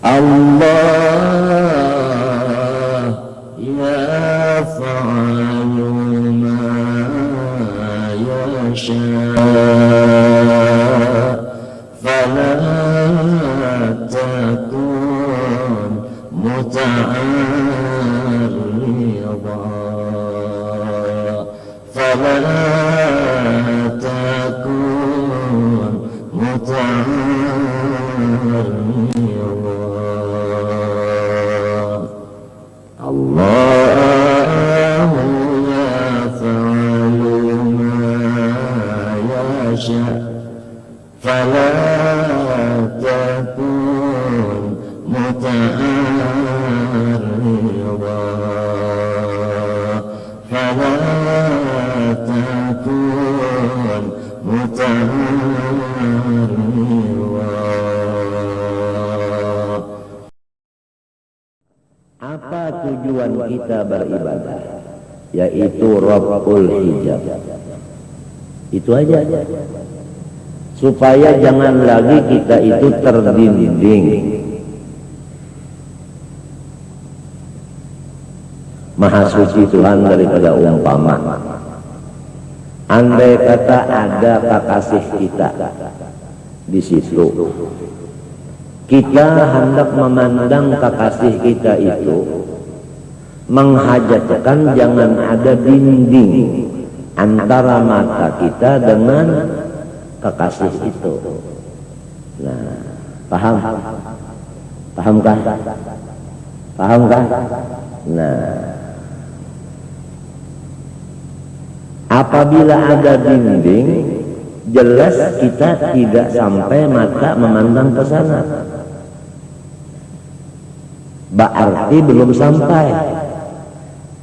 Allah yaf'alu ma yasha fala takun muta'arrida fala takun muta'arrida Allahu yaf'alu ma yasha fala takun muta'arrida fala takun muta'arrida. Apa tujuan kita beribadah? Yaitu Rabbul Hijab. Itu aja. Supaya jangan lagi kita itu terdinding. Maha suci Tuhan daripada umpama. Andai kata ada kekasih kita di situ, kita hendak memandang kekasih kita itu, menghajatkan jangan ada dinding antara mata kita dengan kekasih itu. Nah, paham? Pahamkah? Pahamkah? Nah, apabila ada dinding, jelas kita tidak sampai mata memandang ke sana. Berarti belum sampai.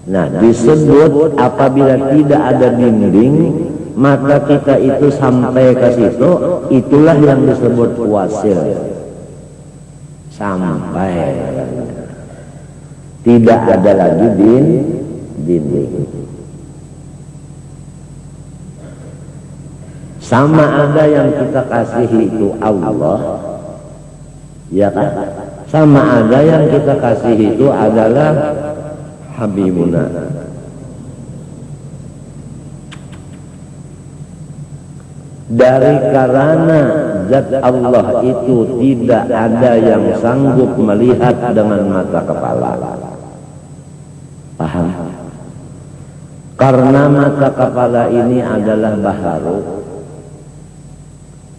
Nah, disebut apabila tidak ada dinding, mata kita itu sampai ke situ, itulah yang disebut wasil. Sampai. Tidak ada lagi dinding. Sama ada yang kita kasihi itu Allah, ya kan? Sama ada yang kita kasihi itu adalah Habibuna. Dari karena zat Allah itu tidak ada yang sanggup melihat dengan mata kepala. Paham? Karena mata kepala ini adalah baharu,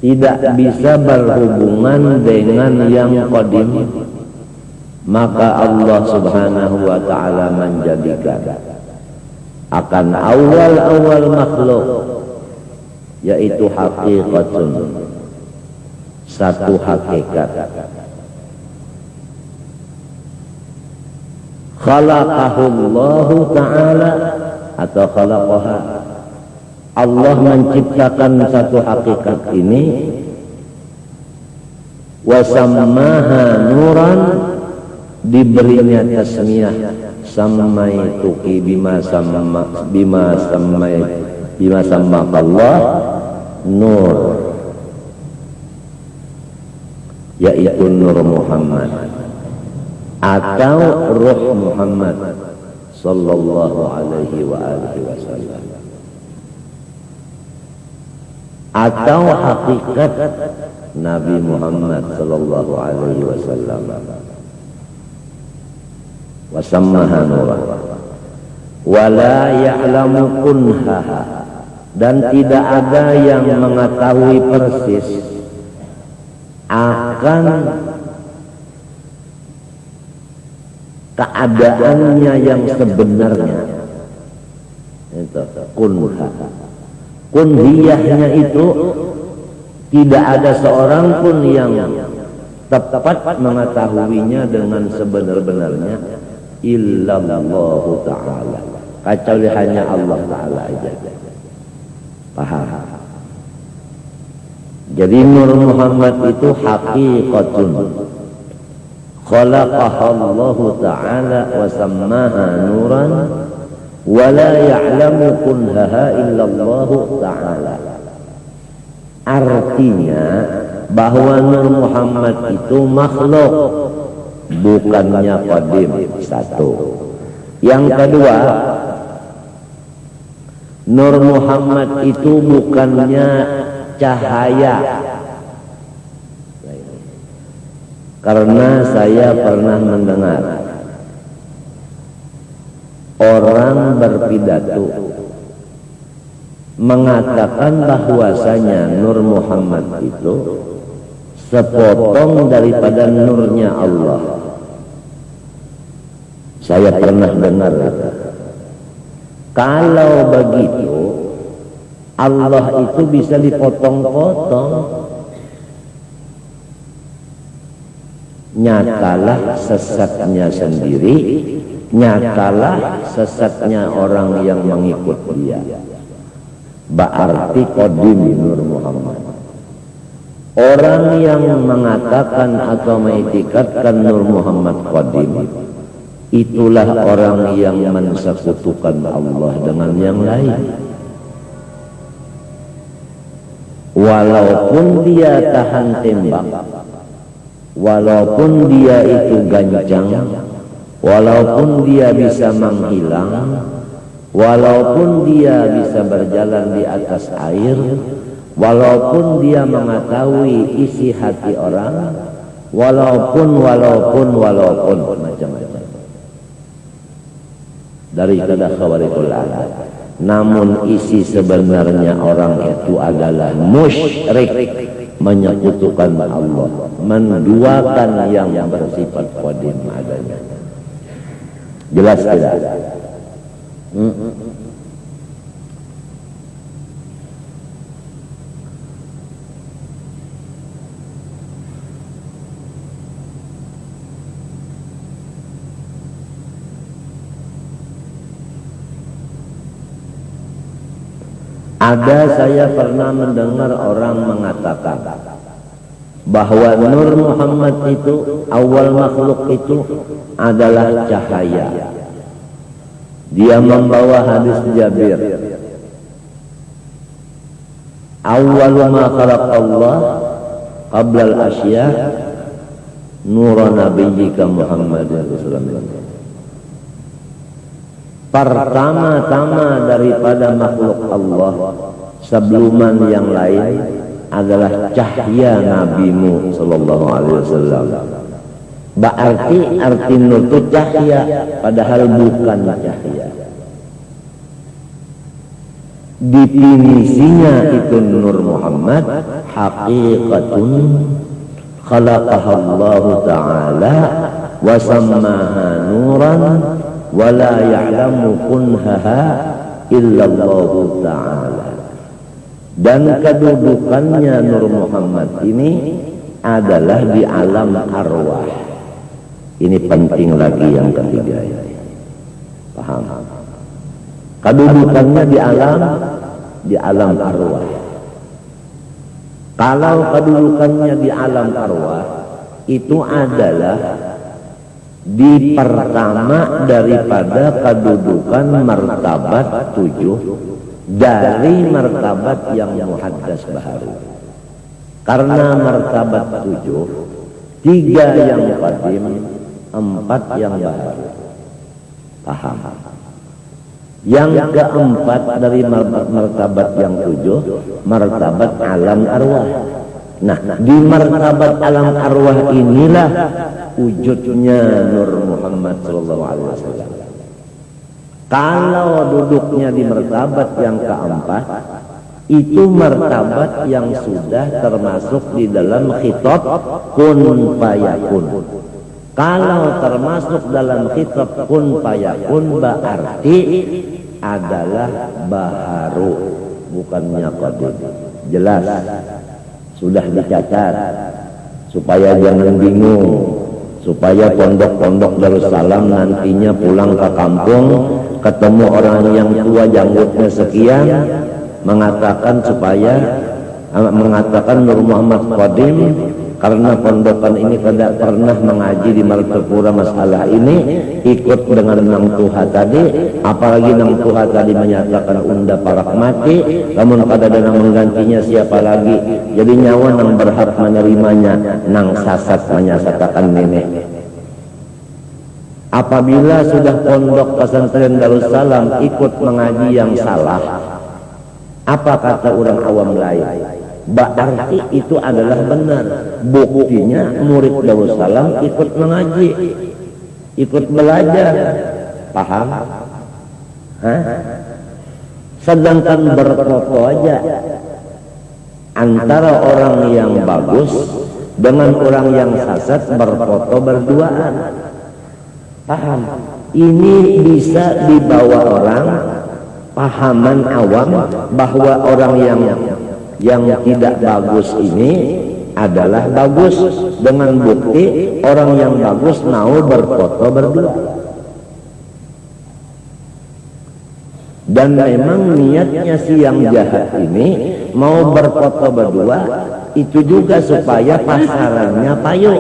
tidak bisa berhubungan dengan yang qadim, maka Allah subhanahu wa ta'ala menjadikan akan awal-awal makhluk, yaitu hakikatun, satu hakikat. Khalaqahullahu ta'ala atau khalaqaha, Allah menciptakan satu hakikat ini, wasammaha nuran, diberinya tasmiyah, sammaituki bima sammakallah nur, yaitu Nur Muhammad atau Ruh Muhammad sallallahu alaihi wa alihi wasallam, atau hakikat Nabi Muhammad sallallahu alaihi wasallam. Wasammaha nurah wala ya'lamu kunhaha, dan tidak ada yang mengetahui persis akan keadaannya yang sebenarnya. Itu kunha. Kunhiyahnya itu tidak ada seorang pun yang tepat mengetahuinya dengan sebenar-benarnya, illallahu ta'ala, kecuali hanya Allah Ta'ala aja. Paham? Jadi Nur Muhammad itu hakikatun khalaqahallahu ta'ala wa sammaha nuran wa la ya'lamu kunhaha illallahu ta'ala. Artinya bahwa Nur Muhammad itu makhluk, bukannya qadim. Satu. Yang kedua, Nur Muhammad itu bukannya cahaya. Karena saya pernah mendengar orang berpidato mengatakan bahwasanya Nur Muhammad itu sepotong daripada nurnya Allah. Saya pernah dengar. Kalau begitu, Allah itu bisa dipotong-potong. Nyatalah sesatnya sendiri, nyatalah sesatnya orang yang mengikut dia. Berarti qadim Nur Muhammad. Orang yang mengatakan atau mengiktikadkan Nur Muhammad qadim, itulah orang yang mensekutukan Allah dengan yang lain. Walaupun dia tahan tembak, walaupun dia itu ganjang, walaupun dia bisa menghilang, walaupun dia bisa berjalan di atas air, walaupun dia mengetahui isi hati orang, walaupun macam-macam dari kada khawarikul alat. Namun isi sebenarnya orang itu adalah musyrik, menyekutukan Allah, menduakan yang bersifat qadim adanya. Jelas tidak? Ada, saya pernah mendengar orang mengatakan bahwa Nur Muhammad itu, awal makhluk itu adalah cahaya. Dia membawa hadis Jabir, awal ma khalaq Allah qabla al-asya nura nabiyyika Muhammadin sallallahu. Pertama-tama daripada makhluk Allah sebelum yang lain adalah cahaya nabimu sallallahu alaihi wasallam. Berarti arti nur itu cahaya, padahal bukan cahaya. Definisinya itu Nur Muhammad haqiqatun khalaqaha Allah Ta'ala wa sammaha nuran wa la ya'lamu kunhaha illallah ta'ala. Dan kedudukannya Nur Muhammad ini adalah di alam arwah. Ini penting lagi yang ketiga. Paham? Kedudukannya di alam arwah. Kalau kedudukannya di alam arwah, itu adalah di pertama daripada kedudukan martabat 7 dari martabat yang muhaddas baharu. Karena martabat 7, 3 yang qadim, 4 yang baharu. Paham? Yang keempat dari martabat yang 7, martabat alam arwah. Nah, di martabat alam arwah inilah wujudnya Nur Muhammad SAW. Kalau duduknya di martabat yang keempat, itu martabat yang sudah termasuk di dalam khitab kun fayakun. Kalau termasuk dalam khitab kun fayakun, berarti adalah baharu, bukannya qadim. Jelas, sudah dicatat supaya jangan bingung, supaya pondok-pondok Darussalam nantinya pulang ke kampung ketemu orang yang tua janggutnya sekian mengatakan Nur Muhammad qadim, karena pondokan ini tidak pernah mengaji di Martapura masalah ini, ikut dengan Nang Tuha tadi, apalagi Nang Tuha tadi menyatakan unda parak mati, namun pada dana menggantinya siapa lagi? Jadi nyawa nang berhak menerimanya Nang Sasat menyatakan nenek. Apabila sudah pondok pesantren Darussalam ikut mengaji yang salah, apa kata orang awam lain? Berarti itu adalah benar. Buktinya murid Darussalam ikut mengaji, ikut belajar. Paham? Hah? Sedangkan berfoto aja antara orang yang bagus dengan orang yang sesat berfoto berduaan. Paham? Ini bisa dibawa orang pahaman awam bahwa orang yang tidak bagus ini adalah bagus, dengan bukti orang yang bagus mau berfoto berdua. Dan memang niatnya si yang jahat ini mau berfoto berdua itu juga supaya pasarannya payu.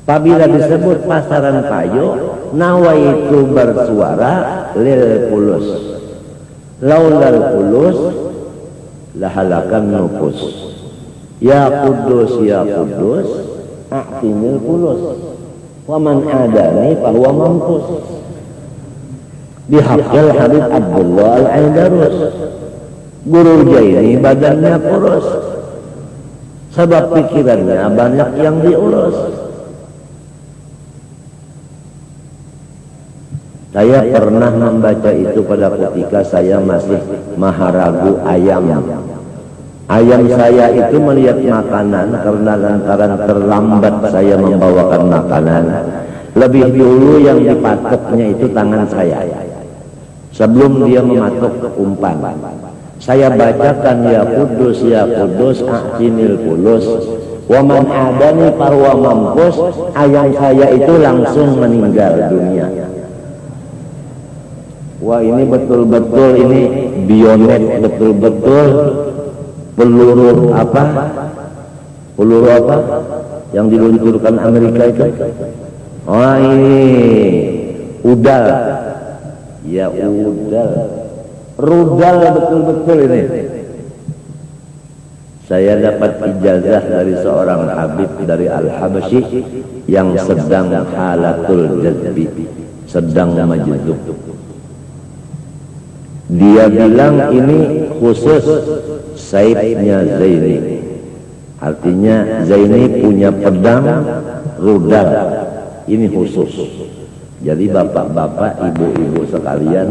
Apabila disebut pasaran payu, nawaitu bersuara lil kulus, laulal kulus lahalakan nufus. Ya kudus a'tinil kulus, wa man adani fahuwa mampus. Dihafal Habib Abdullah Al-Aidarus, guru Jaini badannya kurus, sebab pikirannya banyak yang diurus. Saya pernah membaca itu pada ketika saya masih maharagu ayam. Ayam saya itu melihat makanan karena lantaran terlambat saya membawakan makanan. Lebih dulu yang dipatoknya itu tangan saya. Sebelum dia mematok umpan. Saya bacakan ya kudus a'tinil kulus. Wa man adani farwa mampus. Ayam saya itu langsung meninggal dunia. Wah, ini betul-betul ini bionet, betul-betul peluru apa yang diluncurkan Amerika itu. Oh, ini udal, ya udal, rudal betul-betul ini. Saya dapat ijazah dari seorang habib dari Al-Habsyi yang sedang halatul jazbi, sedang majdub. Dia bilang ini khusus saibnya Zaini. Artinya Zaini punya pedang rudal. Ini khusus. Jadi bapak-bapak, ibu-ibu sekalian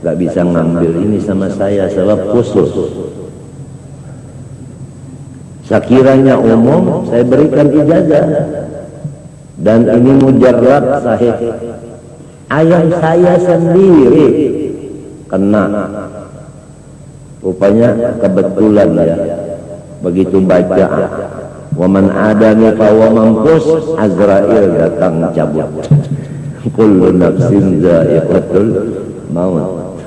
nggak bisa ngambil ini sama saya sebab khusus. Sekiranya umum saya berikan ijazah. Dan ini mujarrad sahih. Ayam saya sendiri kena, rupanya kebetulan ya, begitu baca waman adani fahuwa mampus, Azrail datang cabut. Kullu nafsin dha'iqatul maut.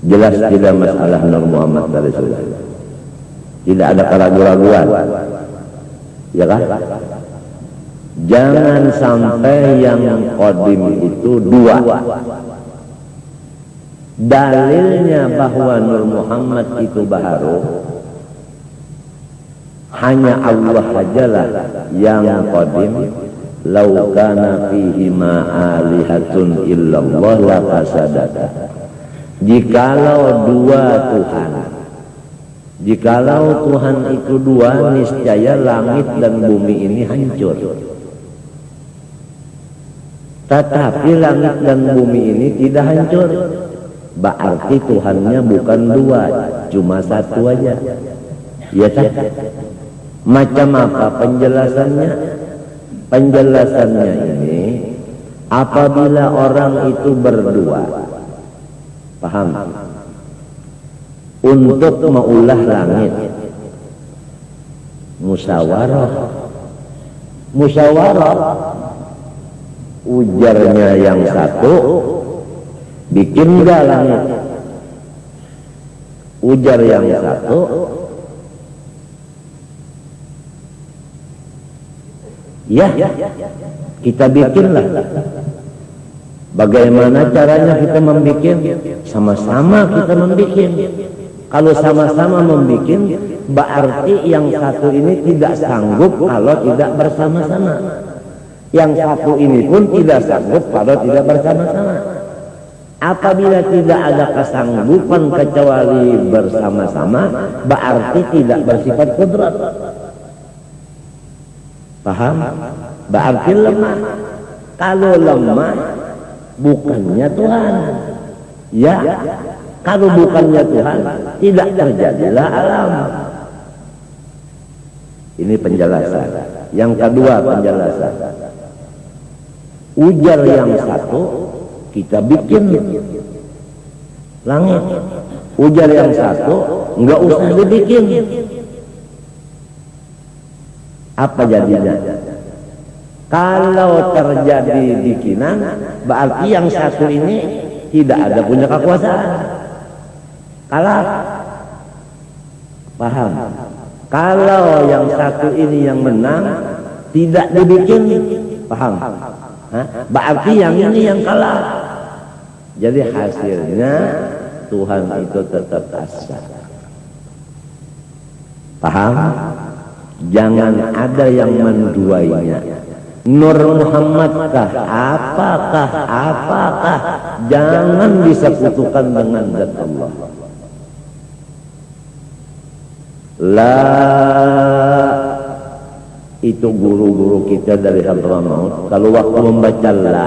Jelas tidak masalah Nur Muhammad dari Rasulullah, tidak ada keraguan-raguan, ya kan? Jangan sampai yang qadim itu dua. Dalilnya bahwa Nur Muhammad itu baharu, hanya Allah sajalah yang qadim. Lau kana fihi ma alihatun illallah la fasadata. Jikalau dua Tuhan, jikalau Tuhan itu dua, niscaya langit dan bumi ini hancur. Tetapi langit dan bumi ini tidak hancur. Berarti Tuhannya bukan dua, cuma satu aja. Ya tak? Macam apa penjelasannya? Penjelasannya ini, apabila orang itu berdua, paham? Untuk meulah langit, musyawarah. Ujarnya yang satu, bikin enggak langit? Ujar yang satu, ya, kita bikinlah. Bagaimana caranya kita membuat? Sama-sama kita membuat. Kalau sama-sama membuat, berarti yang satu ini tidak sanggup kalau tidak bersama-sama. Yang satu ini pun tidak sanggup kalau tidak bersama-sama. Apabila tidak ada kesanggupan kecuali bersama-sama, berarti tidak bersifat kudrat. Paham? Berarti lemah. Kalau lemah, bukannya Tuhan. Ya, kalau bukannya Tuhan, tidak terjadilah alam. Ini penjelasan. Yang kedua penjelasan. Ujar yang satu, kita bikin langit. Ujar yang satu, enggak usah dibikin. Apa jadinya? Kalau terjadi bikinan, berarti yang satu ini tidak ada punya kekuasaan. Kalah. Paham? Kalau yang satu ini yang menang, tidak dibikin. Paham? Hah? Berarti yang ini yang kalah. Jadi hasilnya Tuhan itu tetap asa. Paham? Jangan ada yang menduainya. Nur Muhammadkah? Apakah? Jangan disekutukan dengan zat Allah. La, itu guru-guru kita dari Hadramaut. Kalau waktu membaca la,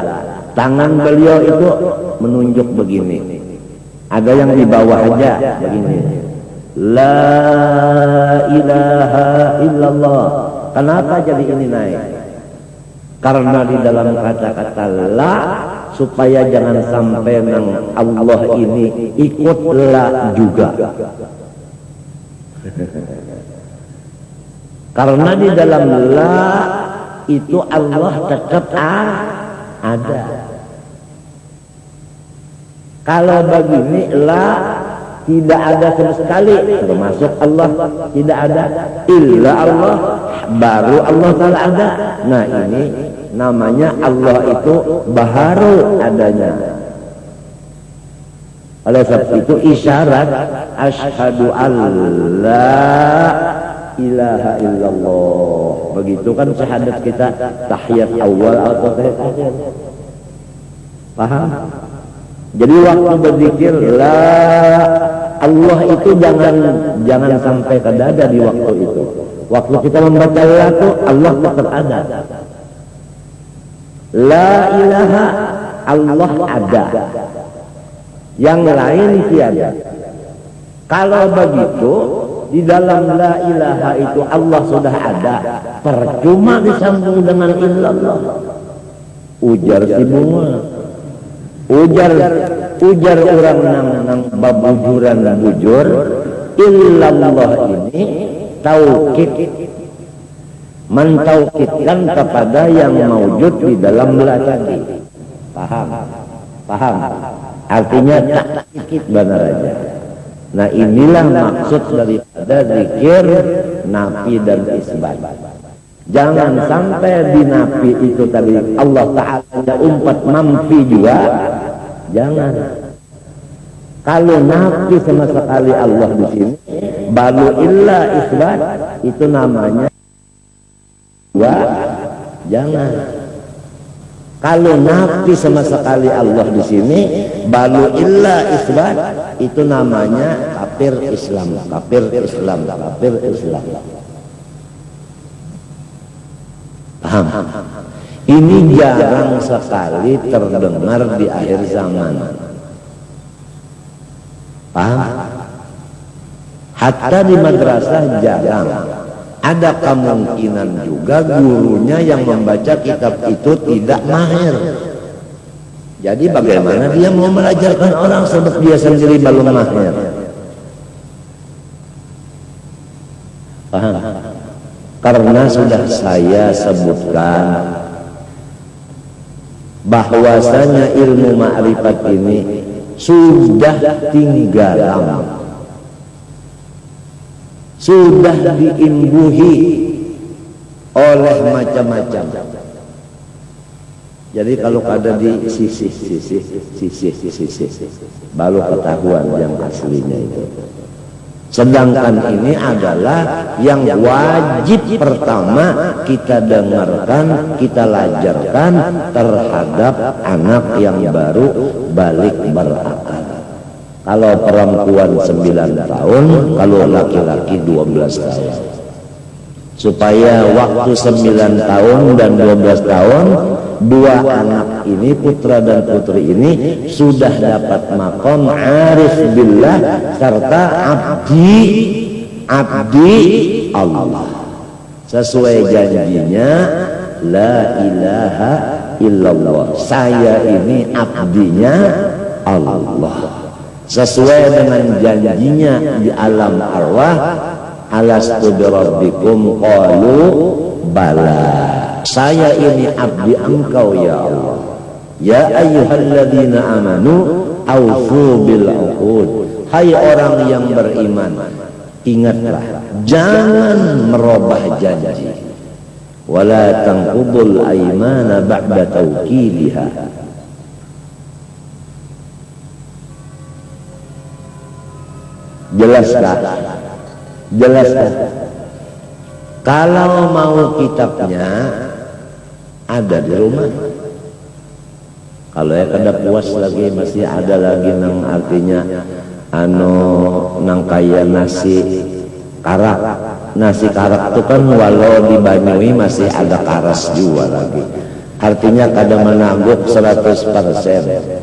tangan beliau itu menunjuk begini. Ada yang di bawah aja begini. La ilaha illallah. Kenapa jadi ini naik? Karena di dalam kata-kata la, supaya jangan sampai nang Allah ini ikut la juga. Karena di dalam la itu Allah tetap ada. Kalau begini la tidak ada sama sekali, termasuk Allah tidak ada, illa Allah, baru Allah Ta'ala ada. Nah ini namanya Allah itu baru adanya. Oleh sebab itu isyarat asyhadu alla ilaha illallah. Begitu kan syahadat kita, tahiyat awal atau tahiyat akhir. Paham? Jadi waktu berzikir la, Allah itu jangan sampai ke dada di waktu itu. Waktu kita membaca la itu Allah tetap ada. La ilaha, Allah ada. Yang lain tiada. Kalau begitu di dalam la ilaha itu Allah sudah ada, percuma disambung dengan illallah. Ujar si bunga, ujar orang nang babujuran bujur, illallah ini taukid, mentaukidkan kepada yang maujud di dalam la tadi. Paham? Artinya takkid benar aja. Nah inilah maksud daripada zikir nafi dan isbat. Jangan sampai di nafi itu tadi Allah Ta'ala umpat mamfi juga. Jangan. Kalau nafi sama sekali Allah di sini, balu illa isbat, itu namanya dua. Jangan. Kalau nafi sama sekali Allah di sini, balu illa isbat, itu namanya kafir Islam. Paham? Ini jarang sekali terdengar di akhir zaman. Paham? Hatta di madrasah jarang. Ada kemungkinan juga gurunya yang membaca kitab itu tidak mahir. Jadi bagaimana dia mau mengajarkan orang sebab dia sendiri belum mahir? Paham? Karena sudah saya sebutkan bahwasanya ilmu ma'rifat ini sudah tinggalan, sudah diimbuhi oleh macam-macam. Jadi kalau ada di sisi baru ketahuan yang aslinya itu. Sedangkan ini adalah yang wajib pertama kita dengarkan, kita lajarkan terhadap anak yang baru balik berakal. Kalau perempuan 9 tahun, kalau laki-laki 12 tahun. Supaya waktu 9 tahun dan 12 tahun, dua anak ini, putra dan putri ini, sudah dapat maqam arif billah serta abdi Allah. Sesuai janjinya, la ilaha illallah, saya ini abdinya Allah. Sesuai dengan janjinya di alam arwah, alastu birabbikum qalu bala, saya ini abdi engkau ya Allah. Ya ayyuhalladzina amanu aufu bil uqud, hai orang yang beriman, ingatlah jangan merubah janji. Wala tanqudul aymana ba'da tawkidiha, Jelaskah? Kalau mau kitabnya ada di rumah. Kalau ya kada puas lagi masih ada lagi nang artinya nang kaya nasi karak. Nasi karak itu kan walau di Banyui masih ada karas juga lagi. Artinya kada menangguk 100%.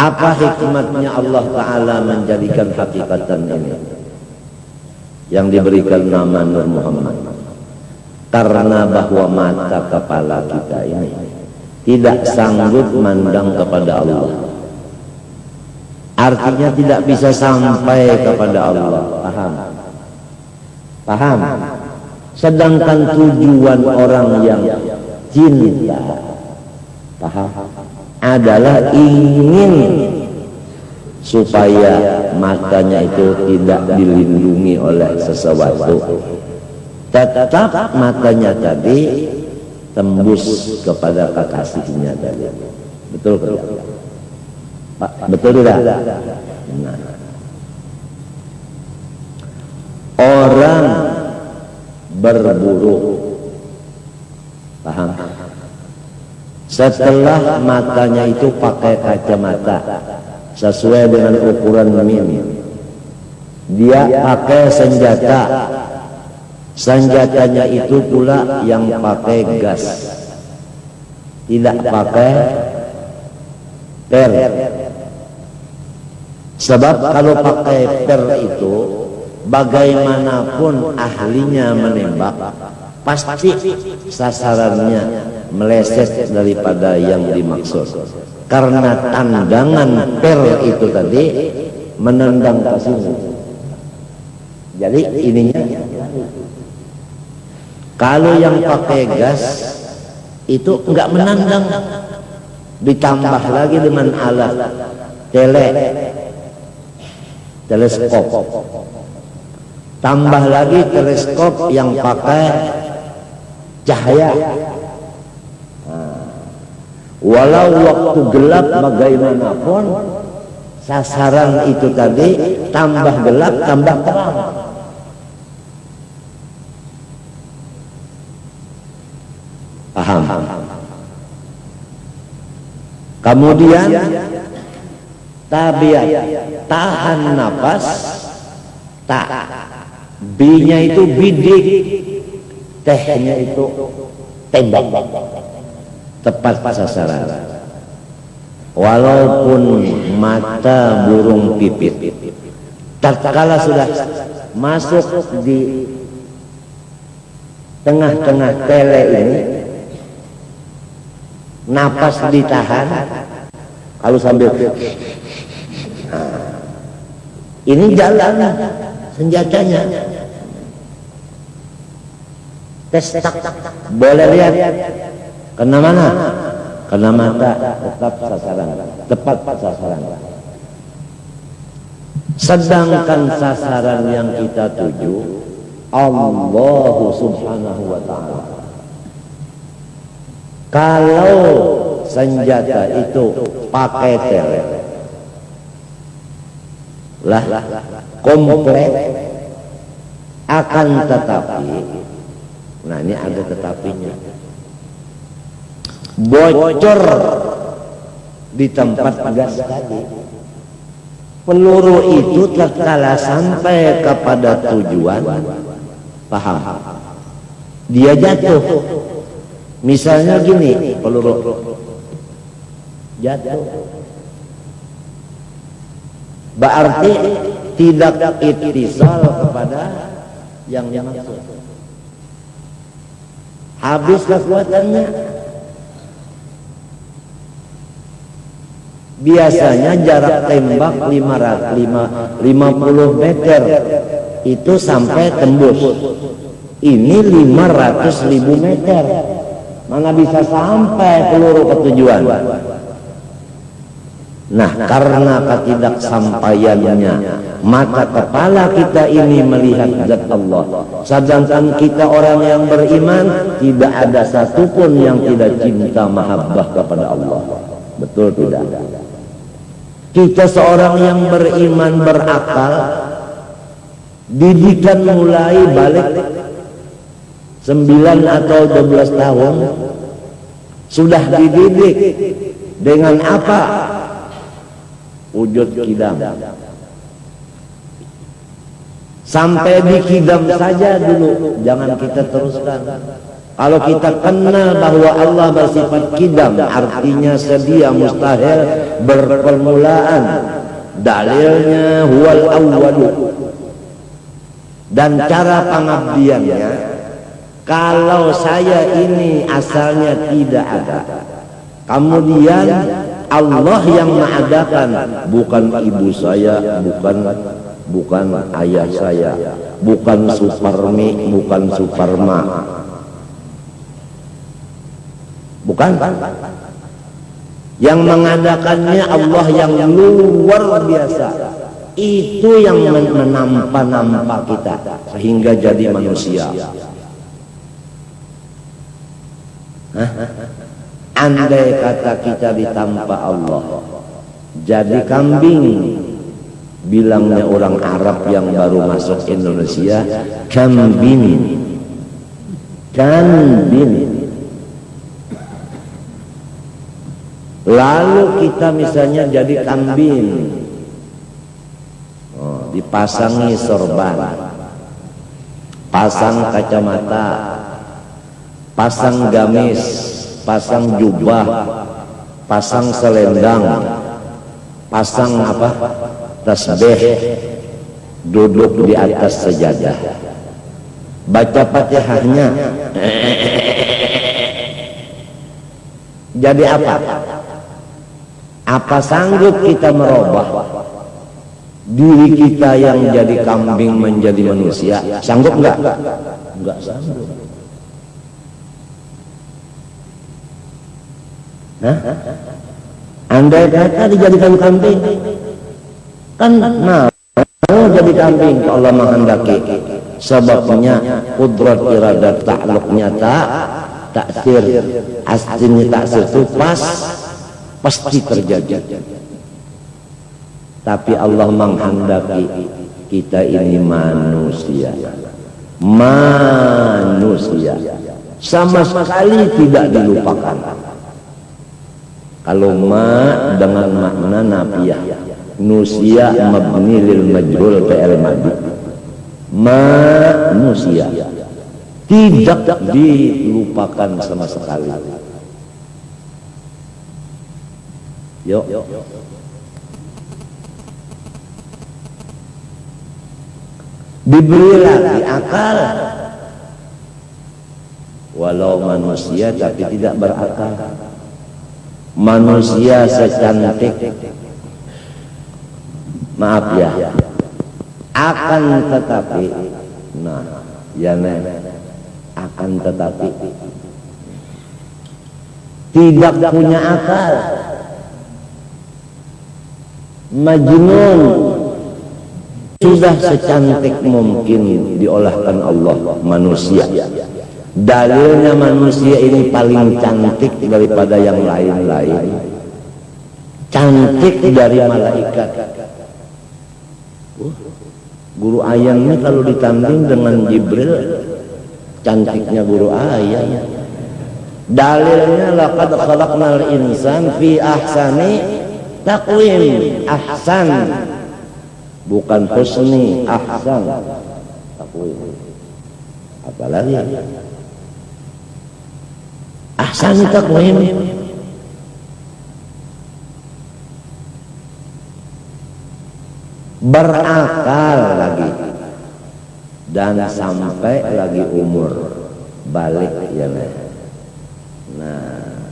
Apa hikmatnya Allah Ta'ala menjadikan hakikatan ini yang diberikan nama Nur Muhammad? Karena bahwa mata kepala kita ini tidak sanggup mandang kepada Allah, artinya tidak bisa sampai kepada Allah. Paham? Sedangkan tujuan orang yang cinta, paham, adalah ingin supaya matanya itu tidak dilindungi oleh sesuatu, tetap matanya tadi tembus kepada kekasihnya tadi. Betul kan? Pak, betul tidak? Nah. Orang berburu, paham? Setelah matanya itu pakai kacamata sesuai dengan ukuran minim, dia pakai senjata, senjatanya itu pula yang pakai gas, tidak pakai per. Sebab kalau pakai per itu bagaimanapun ahlinya menembak, pasti sasarannya meleset daripada yang dimaksud, karena tandangan per itu tadi menendang ke sini. Jadi ininya, kalau yang pakai gas itu enggak menendang, ditambah lagi dengan alat teleskop, tambah lagi teleskop yang pakai cahaya. Walau waktu gelap bagaimanapun, sasaran itu tadi tambah gelap tambah terang. Paham? Kemudian tabiat, tahan nafas, B-nya itu bidik, T-nya itu tembak, tepat sasaran. Walaupun mata burung pipit, tatkala sudah masuk di tengah-tengah tele ini, napas ditahan, kalau sambil ini jalan senjatanya. Tes tak, boleh lihat kena mana? Kena mata, tetap sasaran, tepat sasaran. Sedangkan sasaran yang kita tuju Allah Subhanahu wa ta'ala. Kalau senjata itu pakai tele lah komplek, akan tetapi, nah ini ada tetapinya, bocor di tempat gas tadi. Peluru itu tatkala sampai kepada tujuan, paham, dia jatuh. Misalnya gini, peluru jatuh, berarti tidak ittisal kepada yang dimaksud. Habis kekuatannya. Biasanya jarak tembak 50 meter itu sampai tembus. Ini 500.000 meter. Mana bisa sampai peluru ke tujuan? Nah, karena ketidaksampaiannya, maka kepala kita ini melihat zat Allah. Sedangkan kita orang yang beriman, tidak ada satupun yang tidak cinta mahabbah kepada Allah. Betul tidak? Kita seorang yang beriman, berakal, didikan mulai balik 9 atau 12 tahun, sudah dididik dengan apa? Wujud kidam. Sampai di kidam saja dulu, jangan kita teruskan. Kalau kita kenal bahwa Allah bersifat kidam, artinya sedia, mustahil, berpermulaan. Dalilnya huwal awwalu. Dan cara pengabdiannya, kalau saya ini asalnya tidak ada, kemudian Allah yang mengadakan, bukan ibu saya, bukan ayah saya, bukan Suparmi, bukan Suparma, bukan. Yang mengadakannya Allah yang luar biasa. Itu yang menampa-nampa kita sehingga jadi manusia. Andai kata kita ditampa Allah jadi kambing, bilangnya orang Arab yang baru masuk Indonesia, kambing. Lalu kita misalnya jadi kambing, dipasangi sorban, pasang kacamata, pasang gamis, pasang jubah, pasang selendang, pasang apa? Tasbih, duduk di atas sejadah, baca Fatihahnya. Jadi apa? Apa sanggup kita merubah diri kita yang jadi kambing menjadi manusia? Sanggup enggak? Enggak sanggup. Andai kata dijadikan kambing, kan mau jadi kambing, Allah menghendaki. Sebabnya kudrat iradat takluknya taksir, aslinya taksir itu pasti terjadi. Tapi Allah menghendaki kita ini manusia, sama sekali tidak dilupakan. Kalau dengan makna nafiyah, nusia mabni lil majhul fi'il madhi, manusia tidak dilupakan sama sekali. Yuk. Diberi lagi akal. walau manusia tapi tidak berakal. Manusia secantik, maaf ya, akan tetapi, nah ya akan tetapi tidak punya akal, majnun. Sudah secantik mungkin diolahkan Allah manusia. Dalilnya manusia ini paling cantik daripada yang lain-lain. Cantik dari malaikat. Guru ayam ini kalau ditanding dengan Jibril, cantiknya guru ayam. Dalilnya laqad khalaqnal insan fi ahsani taqwim. Ahsan, bukan husni, ahsan taqwim. Apalagi ahsan taqwim. Berakal lagi dan sampai lagi umur balik ya. Nah,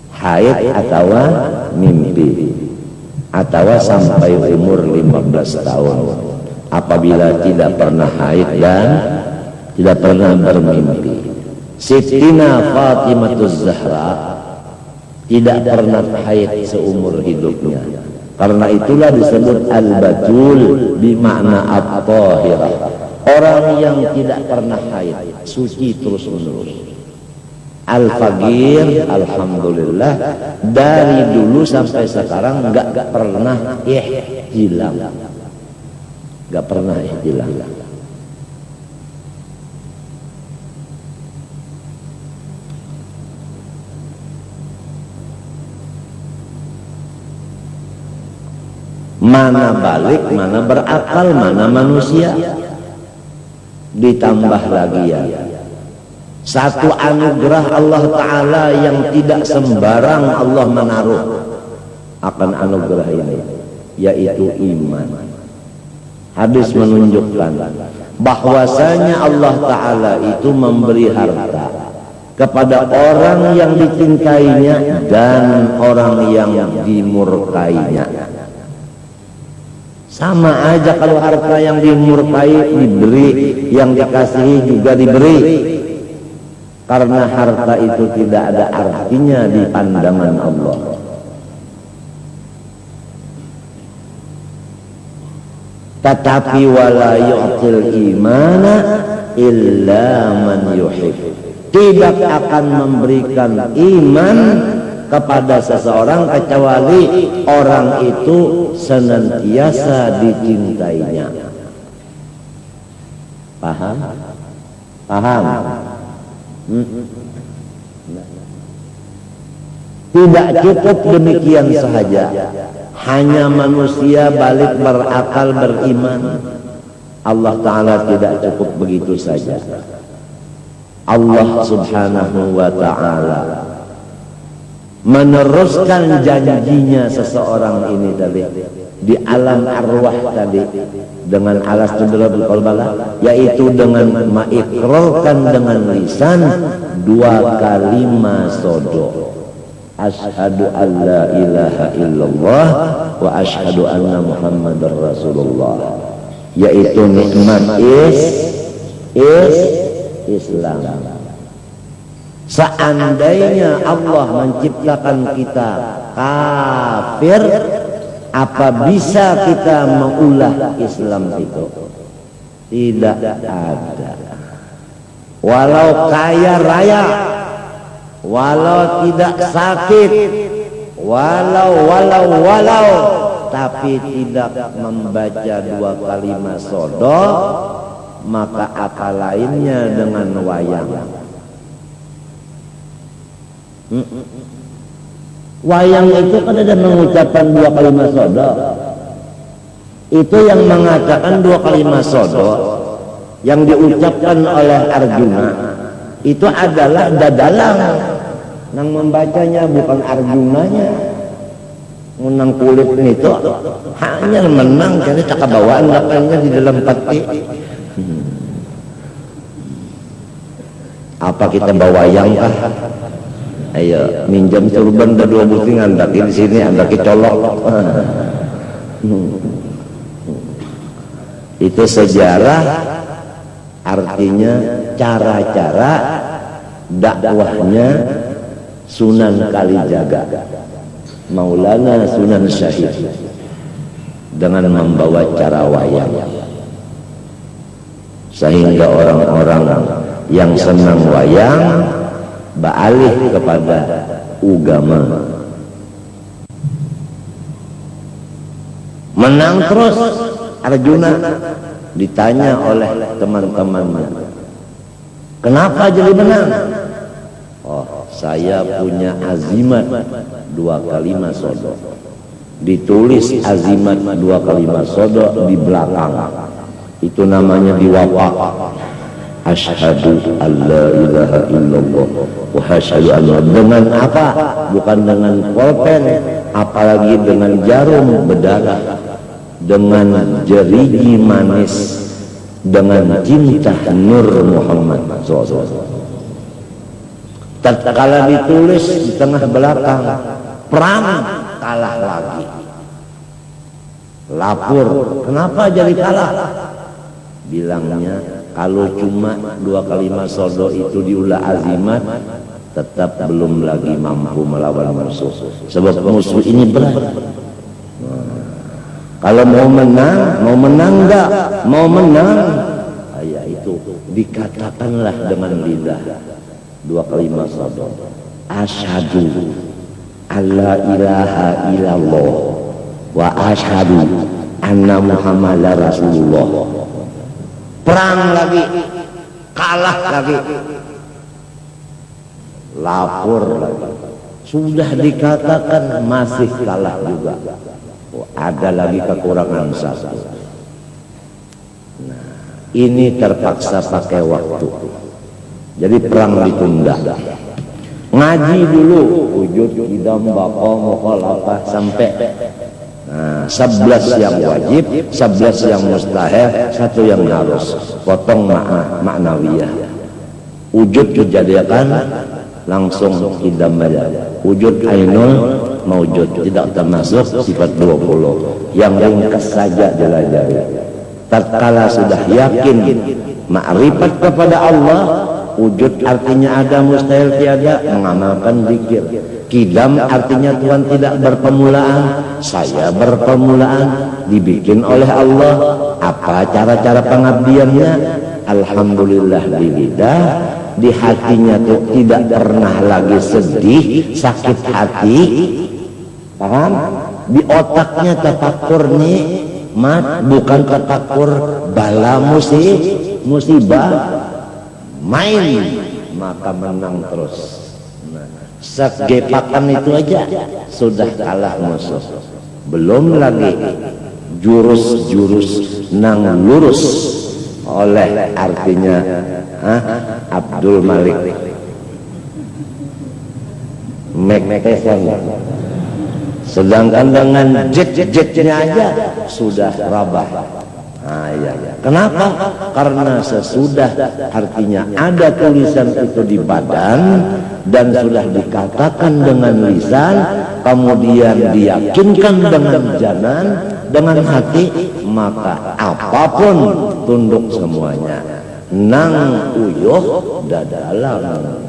haid atau mimpi atau sampai umur 15 tahun apabila tidak pernah haid dan tidak pernah bermimpi. Sittina Fatimatuz Zahra tidak pernah haid seumur hidupnya. Karena itulah disebut al-batul bermakna at-tahirah. Orang yang tidak pernah haid, suci terus-menerus. Al-faqir, alhamdulillah, dari dulu sampai sekarang enggak pernah ihtilam. Enggak pernah ihtilam. Mana balik, mana berakal, mana manusia. Ditambah lagi ya, satu anugerah Allah Ta'ala yang tidak sembarang Allah menaruh akan anugerah ini, yaitu iman. Hadis menunjukkan bahwasanya Allah Ta'ala itu memberi harta kepada orang yang dicintainya dan orang yang dimurkainya. Sama aja kalau harta yang dimurkai diberi, yang dikasihi juga diberi. Karena harta itu tidak ada artinya di pandangan Allah. Tetapi wala yu'til imana illa man yuhib. Tidak akan memberikan iman kepada seseorang kecuali orang itu senantiasa dicintainya. Paham? Paham? Tidak cukup demikian saja. Hanya manusia balik berakal beriman. Allah Ta'ala tidak cukup begitu saja. Allah Subhanahu wa Ta'ala meneruskan janjinya seseorang ini tadi di alam arwah tadi dengan alas tudrabul qalbala, yaitu dengan mengikrarkan dengan lisan 2 kalimat sodo, asyhadu an la ilaha illallah wa asyhadu anna muhammadar rasulullah, yaitu nikmat Islam. Seandainya Allah menciptakan kita kafir, apa bisa kita mengulah Islam itu? Tidak ada. Walau kaya raya, walau tidak sakit, walau, tapi tidak membaca 2 kalimat sodo, maka apa lainnya dengan wayang? Wayang itu kan ada mengucapkan 2 kalimat sodo. Itu yang mengatakan 2 kalimat sodo yang diucapkan oleh Arjuna itu adalah dadalang. Yang membacanya bukan Arjunanya. Menang kulit itu hanya menang jadi tak kebawaan lapangnya di dalam peti. Apa kita bawa wayang kah? Ayo minjam surban dan 2 buting andaki di sini, andaki colok. Itu sejarah, artinya cara-cara dakwahnya Sunan Kalijaga, Maulana Sunan Syahid, dengan membawa cara wayang, sehingga orang-orang yang senang wayang beralih kepada agama. Menang terus Arjuna, ditanya oleh teman-temannya, kenapa jadi menang? Oh, saya punya azimat 2 kalimat sodok. Ditulis azimat 2 kalimat sodok di belakang, itu namanya diwapak. Asyhadu alla ilaha illallah wa asyhadu anna. Dengan apa? Bukan dengan pulpen, apalagi dengan jarum berdarah, dengan jeriji manis, dengan cinta Nur Muhammad SAW. Tatkala ditulis di tengah belakang, perang kalah lagi. Lapor, kenapa jadi kalah? Bilangnya, kalau cuma 2 kalimat sodo itu diulah azimat, tetap belum lagi mampu melawan musuh. Sebab musuh ini berat. Kalau mau menang enggak? Mau menang, ya itu dikatakanlah dengan lidah 2 kalimat sodo. Asyhadu alla ilaha illallah wa asyhadu anna Muhammadar Rasulullah. Perang lagi, kalah lagi, lapor lagi, sudah dikatakan masih kalah juga. Oh, ada lagi kekurangan satu. Nah, ini terpaksa pakai waktu, jadi perang ditunda. Ngaji dulu, wujud idam bapa mukhalafah sampai 11 yang wajib, 11 yang mustahil, 1 yang harus. Potong maknawiyah. Wujud dijadikan langsung idam aja. Wujud ainul maujud, tidak termasuk sifat 20. Yang ringkas saja jelajari. Tatkala sudah yakin makrifat kepada Allah, wujud artinya ada, mustahil tiada, mengamalkan zikir. Kidam artinya Tuhan tidak berpermulaan, saya berpermulaan, dibikin oleh Allah. Apa cara-cara pengabdiannya? Alhamdulillah di lidah, di hatinya tuh tidak pernah lagi sedih, sakit hati, paham? Di otaknya tafakur nikmat, bukan tafakur bala musibah. Main maka menang terus. Segepakan itu aja sudah kalah musuh. Belum lagi jurus-jurus nang lurus oleh artinya Abdul Malik Mektesan. Sedangkan dengan jet-jetnya aja sudah rabah. Ya. Kenapa? Karena sesudah artinya ada tulisan itu di badan dan sudah dikatakan dengan lisan, kemudian diyakinkan dengan janan, dengan hati, maka apapun tunduk semuanya. Nang uyuh dadalang.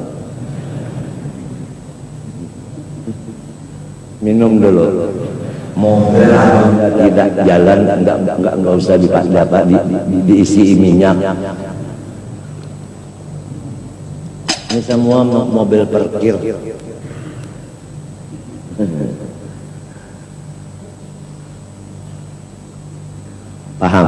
Minum dulu. Mobil tidak jalan, enggak usah diisi minyak. Ini semua mobil parkir. Paham?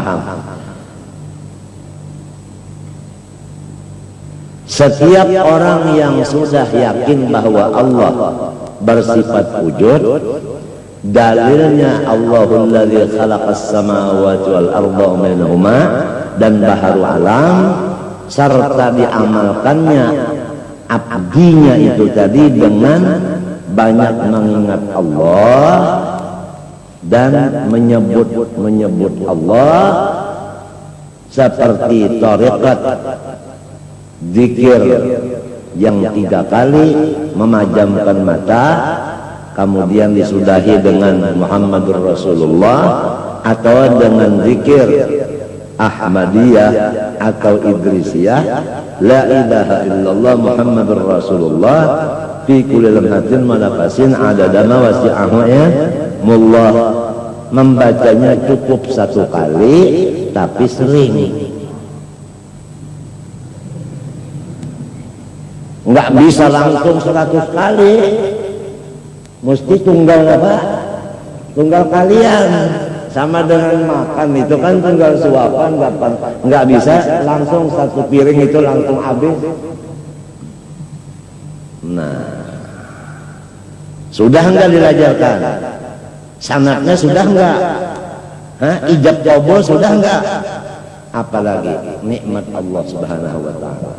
Setiap orang yang sudah yakin bahwa Allah bersifat wujud, dalilnya Allahul ladzi khalaqas samawati wal arda wa bainahuma dan baharu alam, serta diamalkannya abdinya itu tadi dengan banyak mengingat Allah dan menyebut Allah, seperti tarekat zikir yang 3 kali, memajamkan mata, kemudian disudahi dengan Muhammadur Rasulullah, atau dengan zikir Ahmadiyah atau Idrisiyah, la ilaha illallah Muhammadur Rasulullah fi kulli lamhatin wa nafasin adada ma wasi'ahu ya mullah. Membacanya cukup 1 kali tapi sering, nggak bisa langsung 100 kali, mesti tunggal apa? Tunggal kalian. Sama dengan makan itu kan tunggal suapan, nggak bisa langsung 1 piring itu langsung habis. Nah, sudah enggak dilajarkan? Sanatnya sudah enggak? Ijab qabul sudah enggak? Apalagi nikmat Allah Subhanahu wa taala.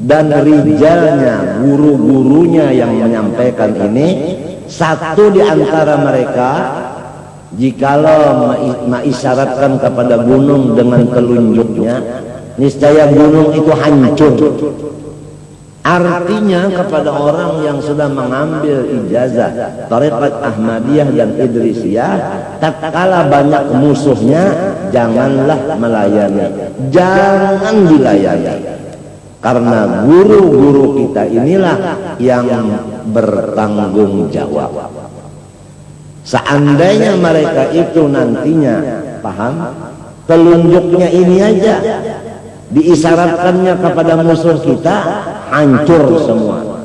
Dan rijalnya, guru-gurunya yang menyampaikan ini, satu di antara mereka jikalau mengisyaratkan kepada gunung dengan telunjuknya, niscaya gunung itu hancur. Artinya kepada orang yang sudah mengambil ijazah Thariqat Ahmadiyah dan Idrisiyah, tatkala banyak musuhnya, janganlah melayani, jangan dilayani. Karena guru-guru kita inilah yang bertanggung jawab. Seandainya mereka itu nantinya paham, telunjuknya ini aja diisyaratkannya kepada musuh kita, hancur semua.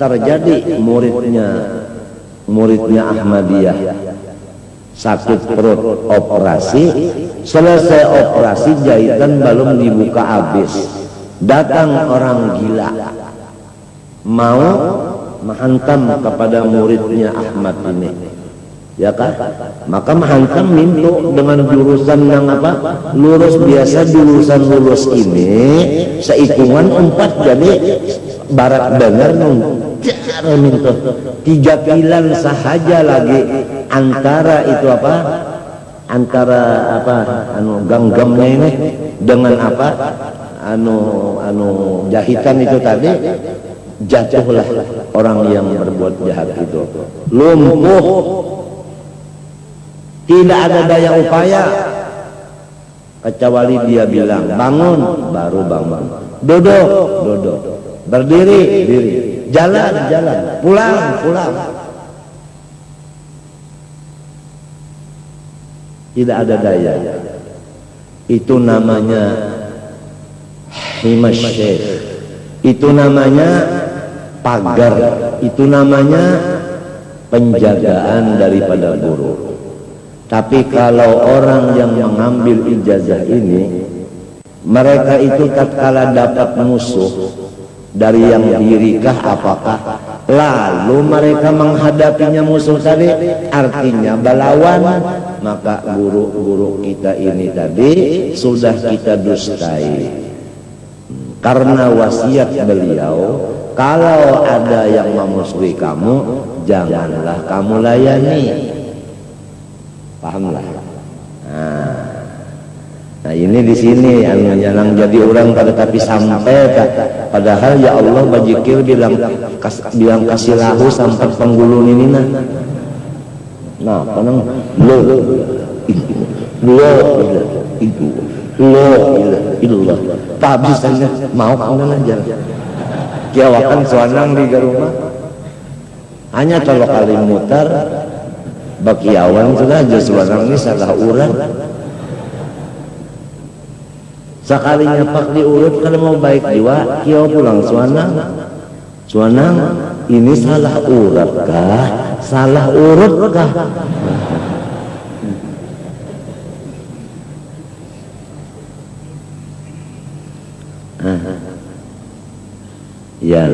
Terjadi muridnya Ahmadiyah sakit perut, operasi, selesai operasi jahitan belum dibuka habis, datang orang gila mau menghantam kepada muridnya Ahmad ini, ya kan? Maka menghantam mintu dengan jurusan yang apa? Lurus. Biasa jurusan lurus ini seikungan 4, jadi barat benar mintu 3 kilan sahaja lagi antara itu apa? Antara apa? Ganggamnya ini dengan apa? Jahitan itu tadi, jatuhlah orang yang berbuat jahat itu, lumpuh, tidak ada daya upaya kecuali dia bilang bangun, baru bangun, duduk, duduk, berdiri, diri, jalan, jalan, pulang, pulang. Tidak ada daya. Itu namanya himas syekh, itu namanya pagar, itu namanya penjagaan daripada guru. Tapi kalau orang yang mengambil ijazah ini, mereka itu tatkala dapat musuh dari yang dirikah apakah, lalu mereka menghadapinya musuh tadi, artinya balawan, maka guru-guru kita ini tadi sudah kita dustai. Karena wasiat beliau, kalau ada yang memusuhi kamu, janganlah kamu layani. Pahamlah. Nah ini di sini yang jadi orang pada tapi sampai padahal ya Allah bajikir bilang kasih lahu sampai penggulun ini nah panang lo tak bisa mau kamu aja kiawakan suanang di rumah hanya kalau kali mutar bakiawan sudah aja suanang ini salah urang. Sekalinya pak diurut kalau mau baik jiwa, kiau pulang suanang. Suanang ini salah urat kah? Salah urut kah? Ya.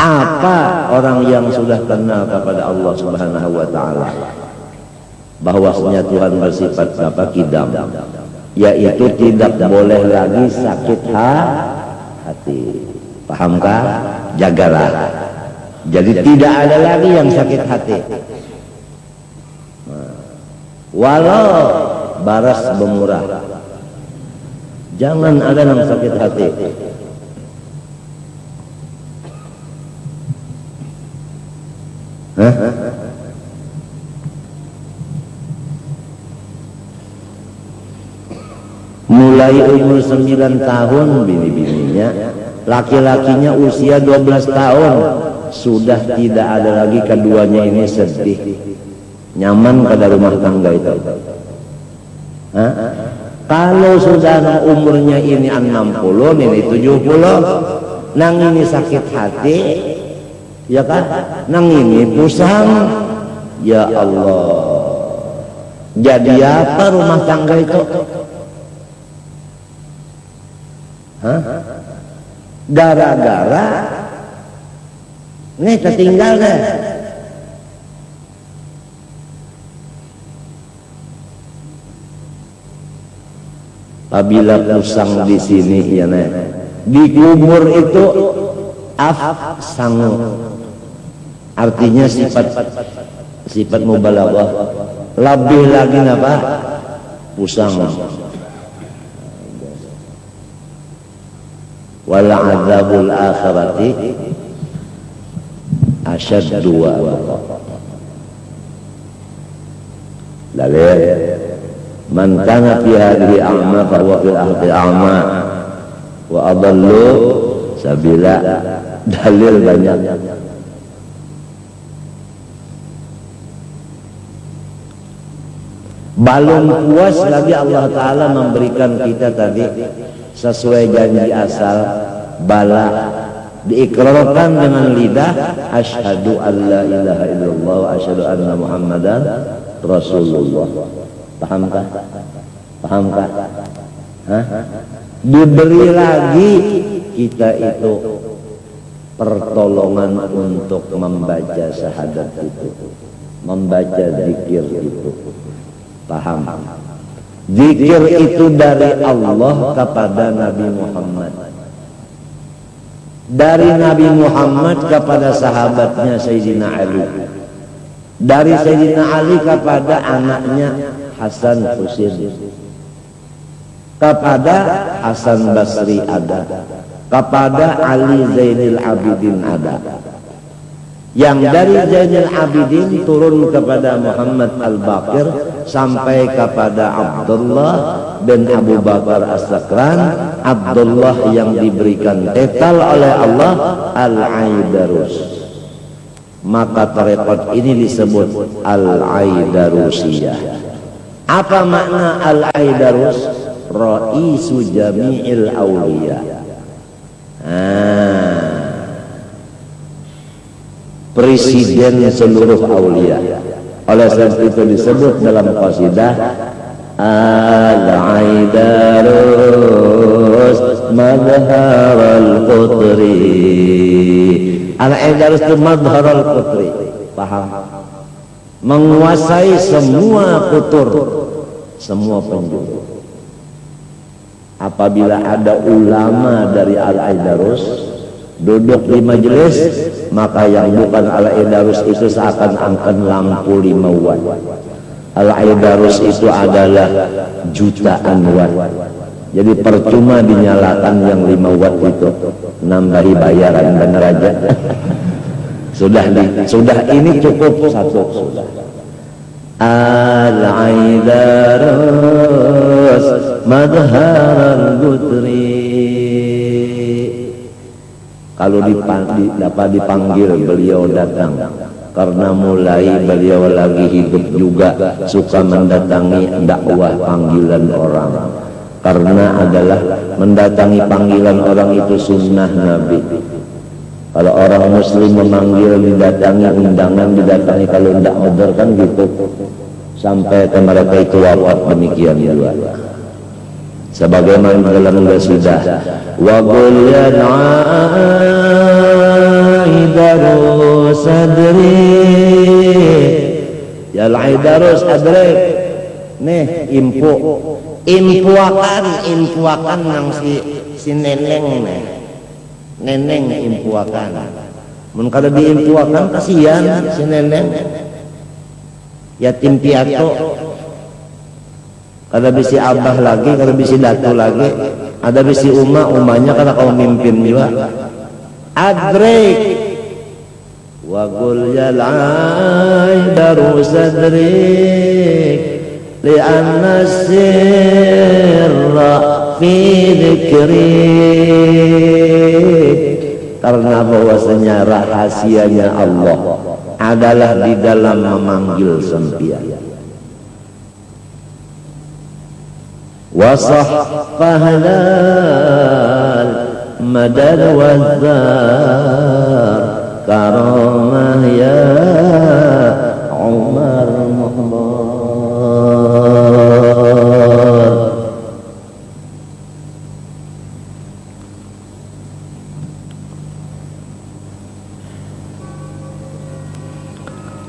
Apa orang yang sudah kenal kepada Allah Subhanahu wa taala? Bahwasanya Tuhan bersifat apa? Kidam, yaitu tidak boleh lagi sakit hati. Pahamkah? Jagalah. Jadi tidak ada lagi yang sakit hati. walau baras bemurah. Jangan ada yang sakit hati. Hah? Mulai umur 9 tahun bini-bininya, laki-lakinya usia 12 tahun, sudah tidak ada lagi keduanya ini sedih, nyaman pada rumah tangga itu. Hah? Kalau sudah umurnya ini 60, ini 70, nang ini sakit hati, ya kan? Nang ini pusing, ya Allah. Jadi apa rumah tangga itu? Hah? Gara-gara nih tertinggal deh. Apabila pusang di sini ya nih, di kubur itu sangu, artinya sifat mubalaghah, lebih lagi apa? Pusang. Wal adzabul akhirati asyaddu wa abqa. Dalil man kana fi hadhihi a'ma fa huwa fil akhirati a'ma wa adallu sabila. Dalil banyak. Belum puas lagi Allah Ta'ala memberikan kita tadi sesuai janji asal, bala diikrarkan dengan lidah, asyhadu an la ilaha illallah wa asyhadu anna muhammadan rasulullah. Pahamkah? Pahamkah? Hah? Diberi lagi kita itu pertolongan untuk membaca syahadat itu, membaca zikir itu. Paham? Zikir itu dari Allah kepada Nabi Muhammad, dari Nabi Muhammad kepada sahabatnya Sayyidina Ali, dari Sayyidina Ali kepada anaknya Hasan Husain, kepada Hasan Basri ada, kepada Ali Zainil Abidin ada, yang dari Zainal Abidin turun kepada Muhammad Al-Baqir sampai kepada Abdullah dan Abu Bakar As-Sakran. Abdullah yang diberikan tetal oleh Allah Al-Aidarus, maka tarekat ini disebut Al-Aidarusiyah. Apa makna Al-Aidarus? Ra'isu jami'il awliya. Presiden seluruh aulia. Oleh sebab itu disebut dalam qasidah Al-Aidarus madharul qutri. Al-Aidarus itu madharul qutri. Paham? Menguasai semua kutur, semua penjuru. Apabila ada ulama dari Al-Aidarus duduk di majelis, maka yang bukan Al-Aidarus itu seakan-akan lampu 5 watt. Al-Aidarus itu adalah jutaan watt. Jadi percuma dinyalakan yang 5 watt itu, nambahi bayaran bener aja. Sudah ini cukup satu sudah. Al-Aidarus madharan gutri. Kalau dapat dipanggil, beliau datang. Karena mulai beliau lagi hidup juga suka mendatangi dakwah panggilan orang. Karena adalah mendatangi panggilan orang itu sunnah Nabi. Kalau orang muslim memanggil, didatangi, undangan didatangi, kalau tidak order kan gitu. Sampai ke mereka itu wafat, demikian juga. Sebagaimana dalam qasidah wa qul ya Aidarus adri, ya Aidarus adri, nih impuakan nang si neneng nih, neneng impuakan. Mun kada diimpuakan kasihan si neneng, yatim piatu Kada bisi abah lagi, kada bisi datu lagi, ada bisi umanya karena kau mimpin juga. Adrik wa qul ya daru sadrik li anna sirra fi dzikrik, karena bahwasanya rahasianya Allah adalah di dalam memanggil sempian. Wasahfahal madad wazzar karamah ya Umar Muhammad.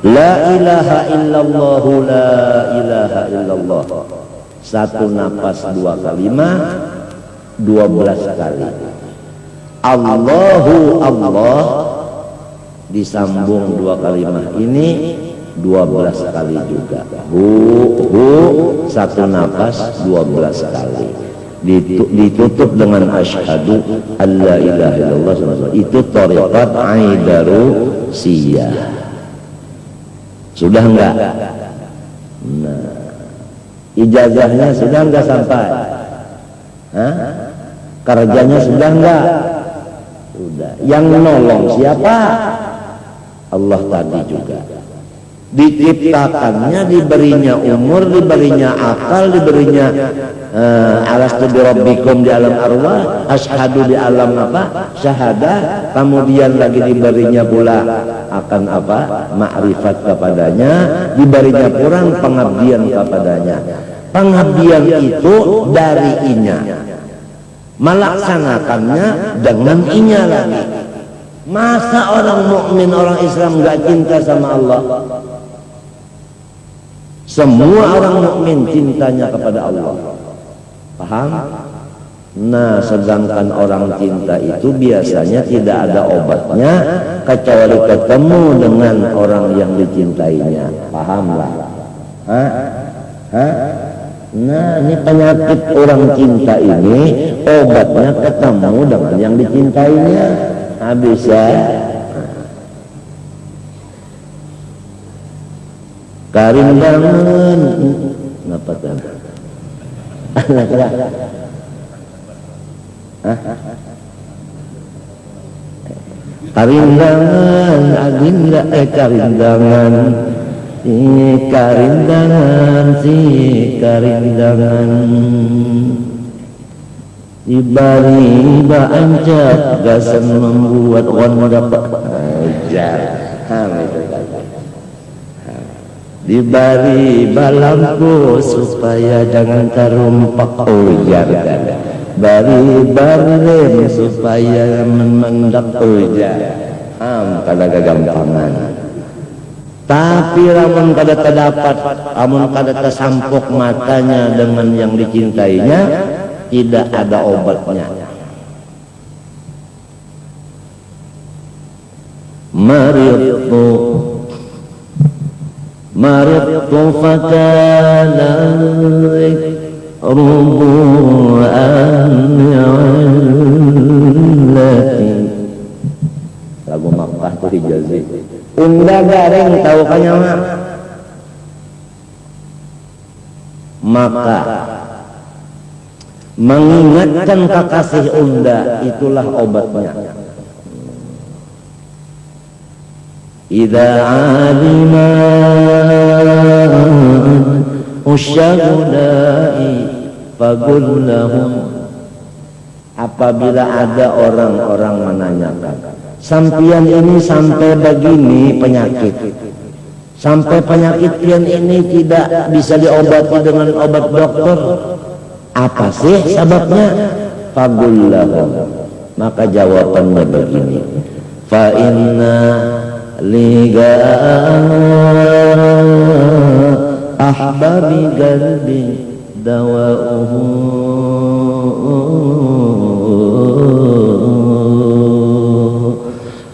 La ilaha illallah, la ilaha illallah. Satu napas dua kalimat 12 kali. Allahu Allah disambung dua kalimat ini 12 kali juga. Hu satu napas 12 kali. Ditutup dengan asyhadu alla ilaha illallah. Itu thariqat Aidarusiyah. Sudah enggak? Nah, ijazahnya sudah enggak sampai? Hah? Kerjanya sudah enggak? Sudah. Yang menolong siapa? Allah tadi juga. Diciptakannya, diberinya umur, diberinya akal, diberinya alastu birabbikum di alam arwah, asyhadu di alam apa? Syahadah. Kemudian lagi diberinya pula akan apa? Ma'rifat kepadanya, diberinya kurang pengabdian kepadanya. Pengabdian itu dari inya, melaksanakannya dengan inya lagi. Masa orang mukmin, orang Islam nggak cinta sama Allah? Semua orang mukmin cintanya kepada Allah. Paham? Nah, sedangkan orang cinta itu biasanya tidak ada obatnya kecuali ketemu dengan orang yang dicintainya. Pahamlah? Hah? Hah? Nah, ini penyakit orang cinta ini, obatnya ketemu dengan yang dicintainya. Habis ya. Karindangan ngapa kan? Karindangan agenda karindangan karindangan karindangan tiba-tiba ancap gasan membuat orang dapat ajar. Dibari balamku supaya jangan terumpak ujar, bari barem supaya mendak ujar. Kada gagampangan. Tapi lamun kada terdapat, lamun kada tersampok matanya dengan yang dicintainya, tidak ada obatnya. Maridtu fakana rubu'an illati. Lagu Makkah itu Hijazi. Unda garing tahu kanya maka mengingatkan kekasih unda itulah obatnya. Idza alima usyagudai faqul lahum, apabila ada orang-orang menanyakan sampian ini sampai begini penyakit, sampai penyakit pian ini tidak bisa diobati dengan obat dokter, apa sih sebabnya? Faqul lahum, maka jawabannya begini, fa inna liga ahbabi qalbi dawa'uhu,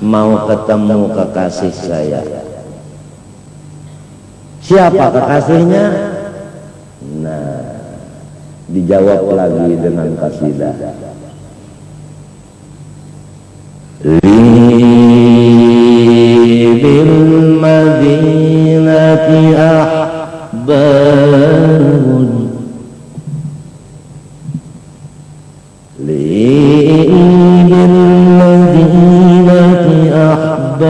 mau ketemu kekasih saya. Siapa kekasihnya? Nah, Dijawab lagi dengan kasidah. Li bil madinati ahbabun, li bil madinati ahbabun,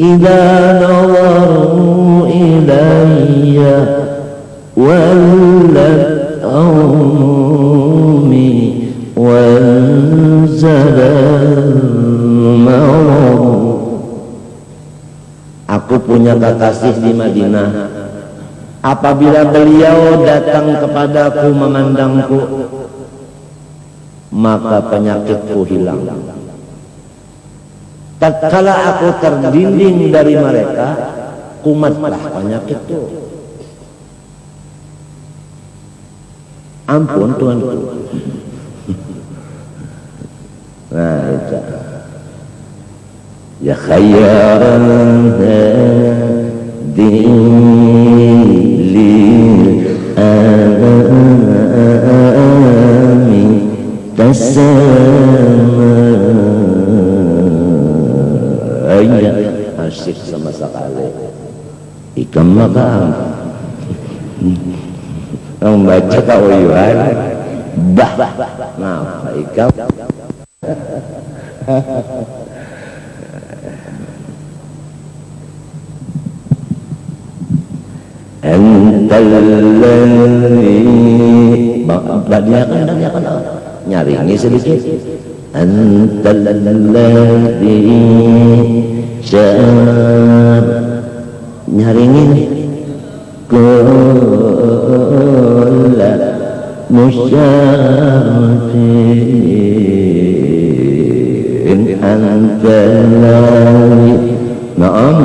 idza nawaru ilayya wallat ummi Aku punya kekasih di Madinah. Apabila beliau datang kepadaku memandangku, maka penyakitku hilang. Tatkala aku terdinding dari mereka, kumatlah penyakitku. Ampun Tuanku. Nah itu. Ya khayran lil anami tasama. Ayah asyik sama sekali. Ikam makam. Membaca kauyuhan bah nah ikam Daniakan nyaringi sedikit. Antalladzi syar nyaringin kulla musyaratin antalladzi na'am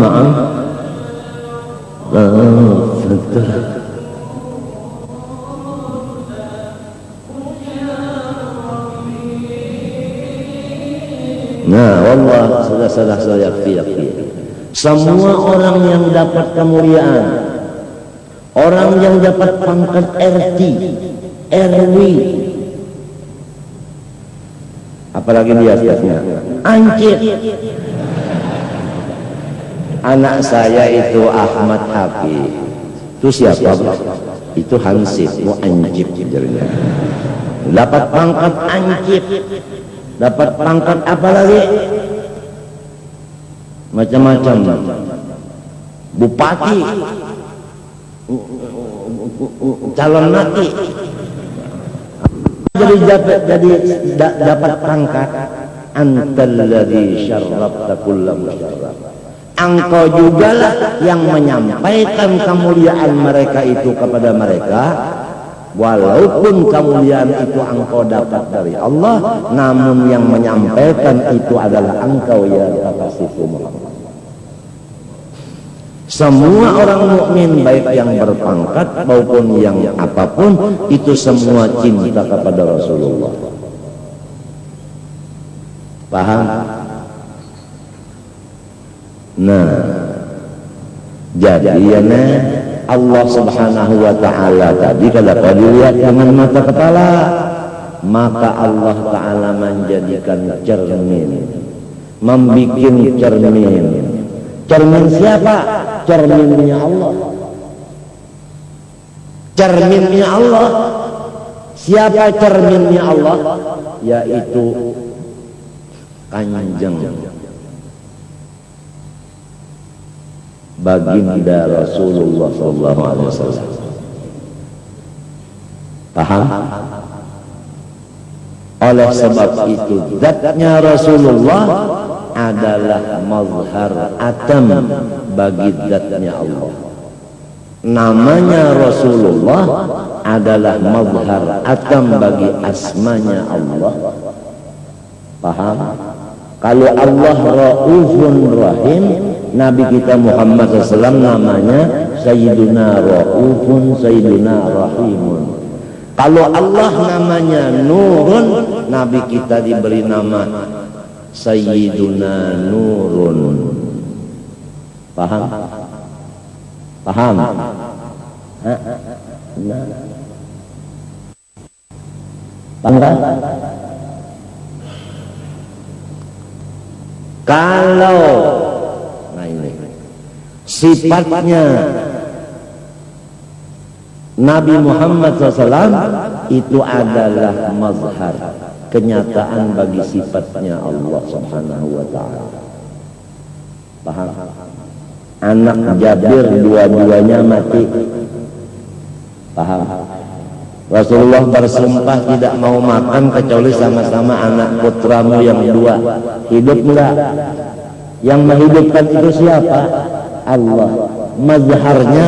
Nah, Allah sudah yakfi. Semua orang yang dapat kemuliaan, orang yang dapat pangkat RT, RW, apalagi di atasnya, Ancit. Anak saya itu Ahmad Hafi. Itu siapa? Itu Hansip, mau Ancip jadinya. Dapat pangkat Ancip. Dapat pangkat apa lagi? Macam-macam. Bupati, calon mati. Jadi dapat pangkat. Antalladzi syarrafta kulla musyarraf. Engkau jugalah yang menyampaikan kemuliaan mereka itu kepada mereka. Walaupun kemuliaan itu engkau dapat dari Allah, namun yang menyampaikan itu adalah engkau ya kekasihku Muhammad. Semua orang mukmin baik yang berpangkat maupun yang apapun itu semua cinta kepada Rasulullah. Paham? Nah, jadi ya Allah Subhanahu wa ta'ala tadi kalau dilihat dengan mata kepala, maka Allah ta'ala menjadikan cermin, membikin cermin. Cermin siapa? Cerminnya Allah. Cerminnya Allah. Siapa cerminnya Allah? Yaitu Kanjeng baginda Rasulullah SAW. Paham? Oleh sebab itu zatnya Rasulullah adalah mazhar atam bagi zatnya Allah. Namanya Rasulullah adalah mazhar atam bagi asmanya Allah. Paham? Kalau Allah Raufun Rahim, Nabi kita Muhammad SAW namanya Sayyiduna Raufun, Sayyiduna Rahimun. Kalau Allah namanya Nurun, Nabi kita diberi nama Sayyiduna Nurun. Paham? Paham? Nah. Paham? Kalau nah ini sifatnya Nabi Muhammad SAW itu adalah mazhar, kenyataan bagi sifatnya Allah Subhanahu wa ta'ala. Paham? Anak Jabir dua-duanya mati. Paham? Rasulullah bersumpah tidak mau makan kecuali sama-sama anak putramu yang dua. Hidup enggak? Yang menghidupkan itu siapa? Allah. Mazharnya,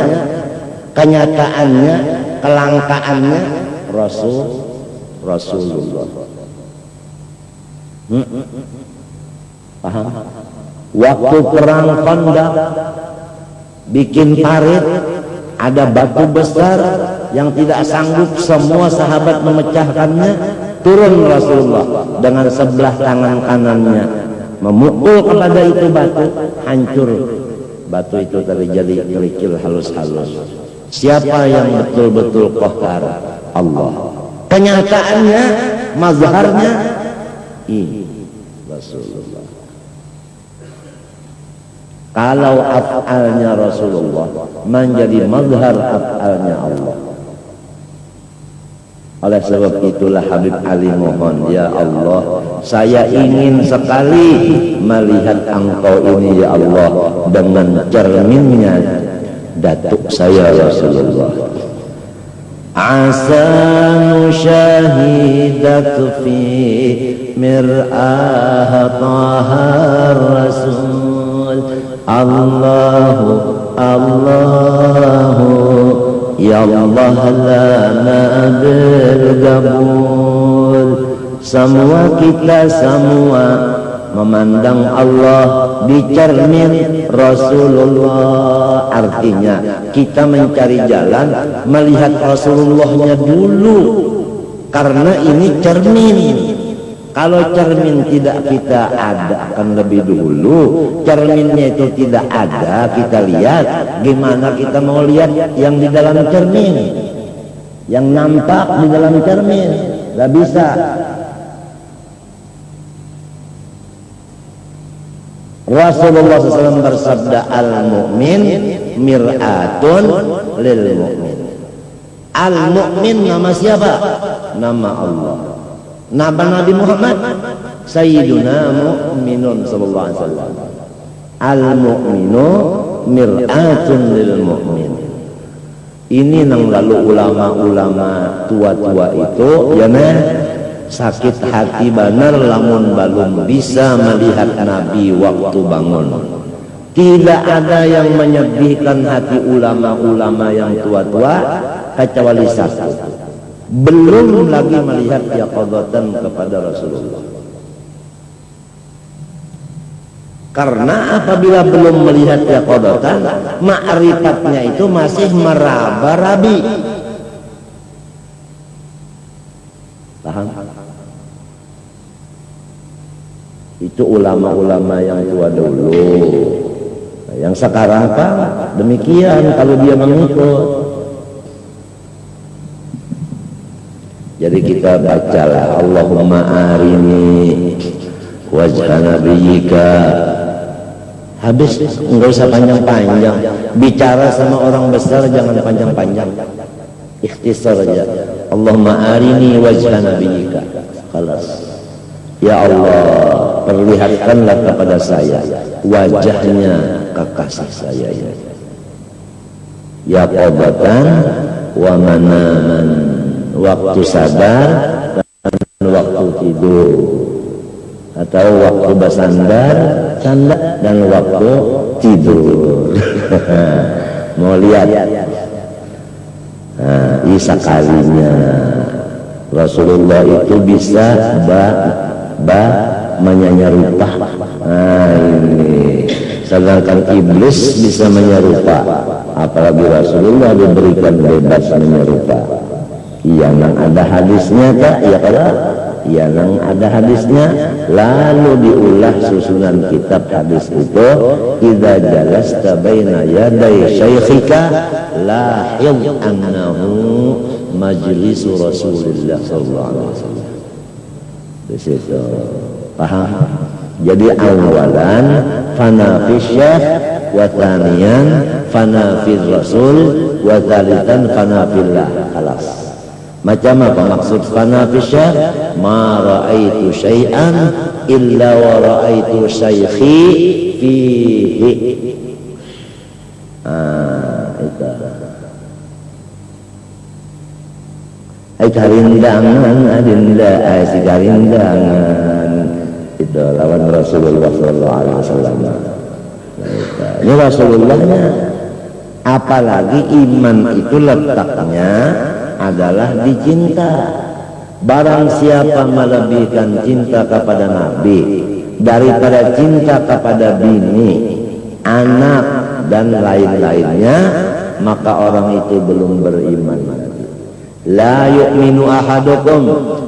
kenyataannya, kelangkaannya Rasulullah. Paham? Waktu perang Khandaq bikin parit, ada batu besar yang tidak sanggup semua sahabat memecahkannya, turun Rasulullah dengan sebelah tangan kanannya memukul kepada itu batu, hancur batu itu terjadi kerikil halus-halus. Siapa yang betul-betul qahar? Allah. Kenyataannya, mazharnya ini Rasulullah. Kalau af'alnya Rasulullah menjadi mazhar af'alnya Allah. Oleh sebab itulah Habib Ali mohon, ya Allah, saya ingin sekali melihat engkau ini ya Allah dengan cerminnya datuk saya Rasulullah. Asa nusyahidak fi mir'ah taha Rasul. Allahu Allahu ya Allah lana bergabul. Semua kita semua memandang Allah di cermin Rasulullah. Artinya kita mencari jalan melihat Rasulullahnya dulu, karena ini cermin. Kalau cermin tidak kita adakan lebih dulu, cerminnya itu tidak ada, kita lihat, gimana kita mau lihat yang di dalam cermin, yang nampak di dalam cermin? Gak bisa. Rasulullah SAW bersabda, al-mu'min mir'atun lil mu'min. Al-mu'min nama siapa? Nama Allah. Nama Nabi Muhammad Sayyiduna Mu'minun sallallahu alaihi wasallam. Al-mu'minu mir'atun lil mu'min. Ini nang lalu ulama-ulama tua-tua itu ya sakit hati benar lamun balum bisa melihat Nabi waktu bangun. Tidak ada yang menyedihkan hati ulama-ulama yang tua-tua kecuali satu, belum lagi melihat yaqadatan kepada Rasulullah. Karena apabila belum melihat yaqadatan, ma'rifatnya itu masih meraba-rabi. Paham? Itu ulama-ulama yang tua dulu. Yang sekarang Pak demikian kalau dia mengikut. Jadi kita bacalah Allahumma arini wajha nabiyyika. Habis, enggak usah panjang-panjang. Bicara sama orang besar jangan panjang-panjang. Ikhtisar aja. Allahumma arini wajha nabiyyika. Khalas. Ya Allah, perlihatkanlah kepada saya wajahnya kekasih saya ini. Ya qadatan wa manaman, waktu sadar dan waktu tidur, atau waktu bersandar dan waktu tidur. Mau lihat? Nah, isa kalinya Rasulullah itu bisa menyerupa. Nah ini, sedangkan iblis bisa menyerupa, apalagi Rasulullah diberikan bebas menyerupa. Iya nang ada hadisnya tak? Ya kalau iya nang ada hadisnya, lalu diulah susunan kitab hadis itu. Idza jalasta baina yaday syaikhika lahil annahu majlisu Rasulullah sallallahu alaihi wasallam. Di situ paham. Jadi awalan fana fi syekh, wa thaniyan fana fi rasul, wa thalithan fana fillah. Khalas. Macam apa maksud fana fi syekh? Ma ra'aitu syai'an illa wa ra'aitu syaikhi fihi. Itu. Ai karindangan adinda si karindangan itu lawan Rasulullah sallallahu alaihi wasallam. Ini Rasulullahnya. Apalagi iman itu letaknya adalah di cinta. Barang siapa melebihkan cinta kepada Nabi daripada cinta kepada bini, anak dan lain-lainnya, maka orang itu belum beriman. La yu'minu ahadukum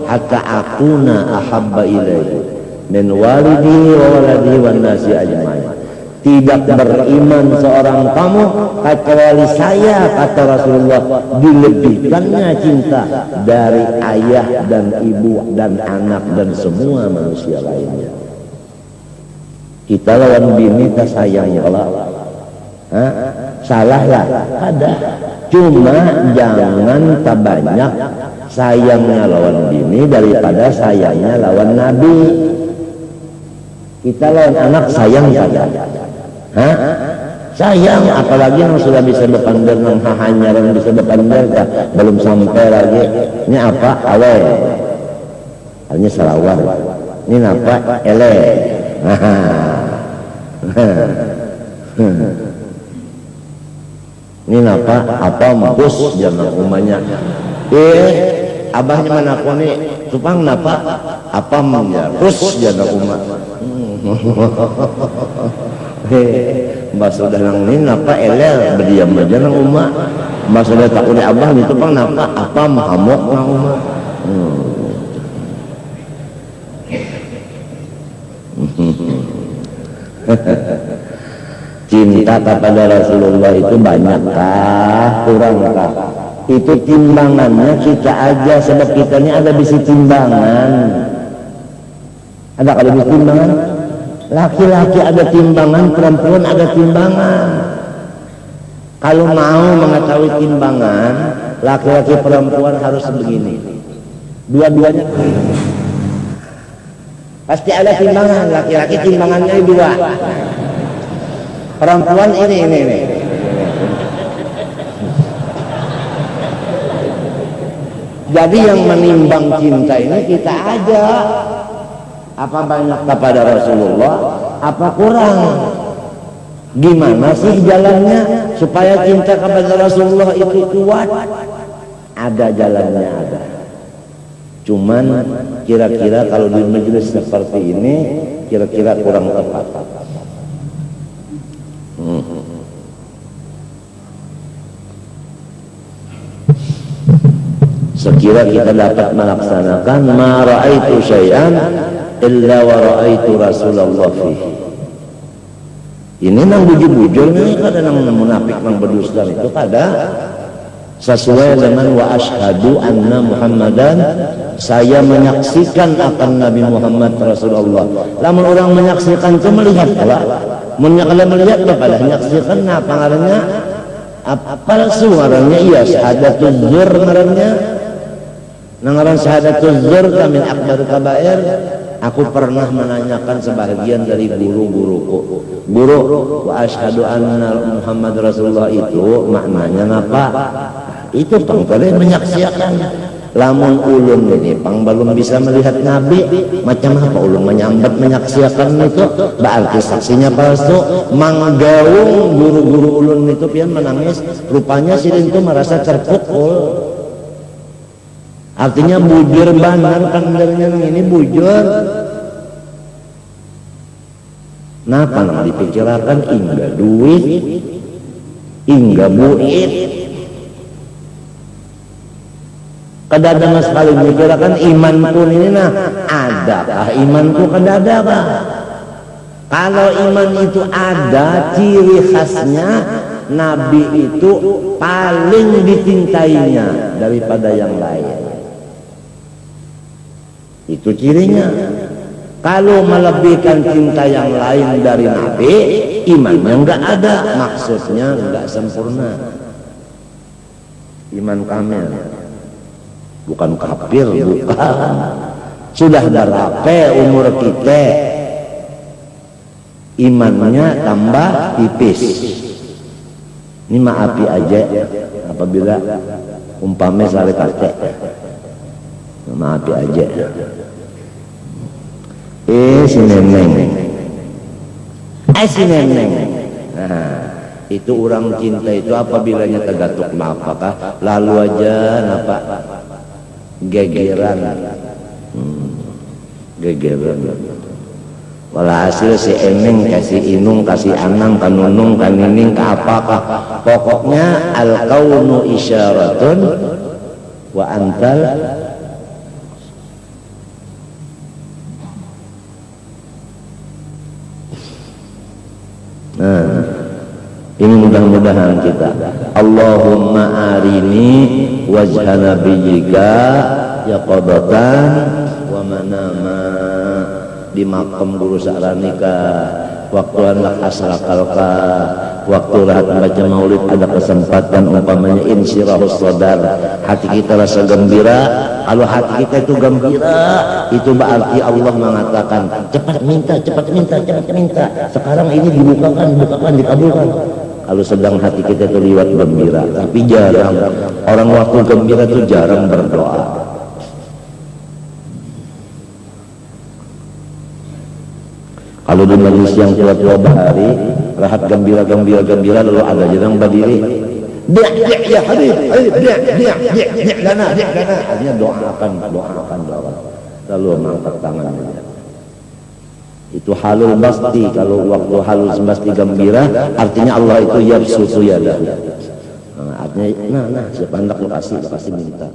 hatta akuna ahabba ilaihi min walidihi wa waladihi wan nasi ajmain. Tidak beriman seorang kamu kecuali saya, kata Rasulullah, dilebihkannya cinta dari ayah dan ibu dan anak dan semua manusia lainnya. Kita lawan bini tak sayang kalau salah lah ada, cuma jangan tak banyak sayangnya lawan bini daripada sayangnya lawan Nabi. Kita lawan anak sayang saja, sayang, apalagi yang sudah bisa berpandar, yang hanyaran bisa berpandar, belum sampai lagi. Ini apa? Awe, artinya salawar. Ini apa? Ele. Ini apa? Apa mampus jangan umanya. Abahnya mana aku nih? Supang napa? Apa ya? Terus jangan umat. Mbak sudah nang ini napa elel berdiam aja nang umat. Mbak sudah takut abah itu pang napa? Apa mahamok nang umat. Cinta kepada Rasulullah itu banyakkah, kurangkah? Itu timbangannya kita aja, sebab kita ini ada bisi timbangan. Ada kalau bisi timbangan? Laki-laki ada timbangan, perempuan ada timbangan. Kalau mau mengetahui timbangan, laki-laki perempuan harus begini. Dua-duanya pasti ada timbangan. Laki-laki timbangannya dua. Perempuan ini. Jadi yang menimbang cinta ini kita aja. Apa banyak kepada Rasulullah, apa kurang? Gimana sih jalannya supaya cinta kepada Rasulullah itu kuat? Ada jalannya, ada. Cuman kira-kira kalau di majelis seperti ini kira-kira kurang tepat. Sekira kita dapat melaksanakan ma ra'aitu syai'an illa wa ra'aitu Rasulullah fihi. Ini nang bujur-bujur nih, kada nang munafik nang berdusta itu kada sesuai dengan wa asyhadu anna Muhammadan, saya menyaksikan akan Nabi Muhammad Rasulullah. Lamun orang menyaksikan itu melihat pula. Kalau melihat pada menyaksikan apa ngarannya? Palsu ngarannya, iya syahadatul zur ngarannya. Nangaran syahadatul zur min akbar kabair. Aku pernah menanyakan sebagian dari guru-guruku. Guru, wa asyhadu anna Muhammad Rasulullah itu maknanya apa? Itu pangkale menyaksikan. Lamun ulun ini pang belum bisa melihat Nabi, macam apa ulun menyambat menyaksikan itu? Berarti saksinya palsu. Manggaung guru-guru ulun itu pian menangis. Rupanya sidin itu merasa terpukul. Artinya bujur benar kandarnya ini bujur. Napa nang dipikirakan hingga duit, hingga buit. Kadang-kadang sekali mikirkan imanku ini nah, adakah imanku kadang-kadang? Kalau iman itu ada ciri khasnya, Nabi itu paling dicintainya daripada yang lain. Itu cirinya. Kalau melebihkan cinta yang lain dari Nabi, imannya enggak ada, maksudnya enggak sempurna. Iman kamil, bukan kafir, bukan. Sudah berapa umur kita, imannya tambah tipis. Ini maafi aja apabila umpamanya sare kate, maafi aja. Si neneng, si neneng. Nah, itu orang cinta itu apabilanya tegatuk napakah, lalu aja napa gegeran, gegeran. Walhasil si eneng kasih inung kasih anang kanunung kanining ke apakah, pokoknya al kaunu isyaratun wa antal. Nah, ini mudah-mudahan kita. Allahumma arini wajha nabiyyika yaqadatan wa manama di makam guru sa'ranika waktu anak asrakalka waktu rahat baca maulid ada kesempatan umpamanya insyirahus sadar, hati kita rasa gembira. Kalau hati kita itu gembira, itu berarti Allah mengatakan cepat minta, cepat minta, cepat minta. Sekarang ini dibukakan, dikabulkan. Kalau sedang hati kita itu liwat gembira, tapi jarang orang waktu gembira itu jarang berdoa. Kalau di majelis yang tua-tua bahari, rahat gembira lalu ada jarang berdiri. Dia ya Habib, dia lana. Artinya doakan. Lalu mengangkat tangannya. Itu halul basti. Kalau waktu halul basti gembira, artinya Allah itu yabsutu yadahu. Artinya, nah, siapa hendak lo kasih minta.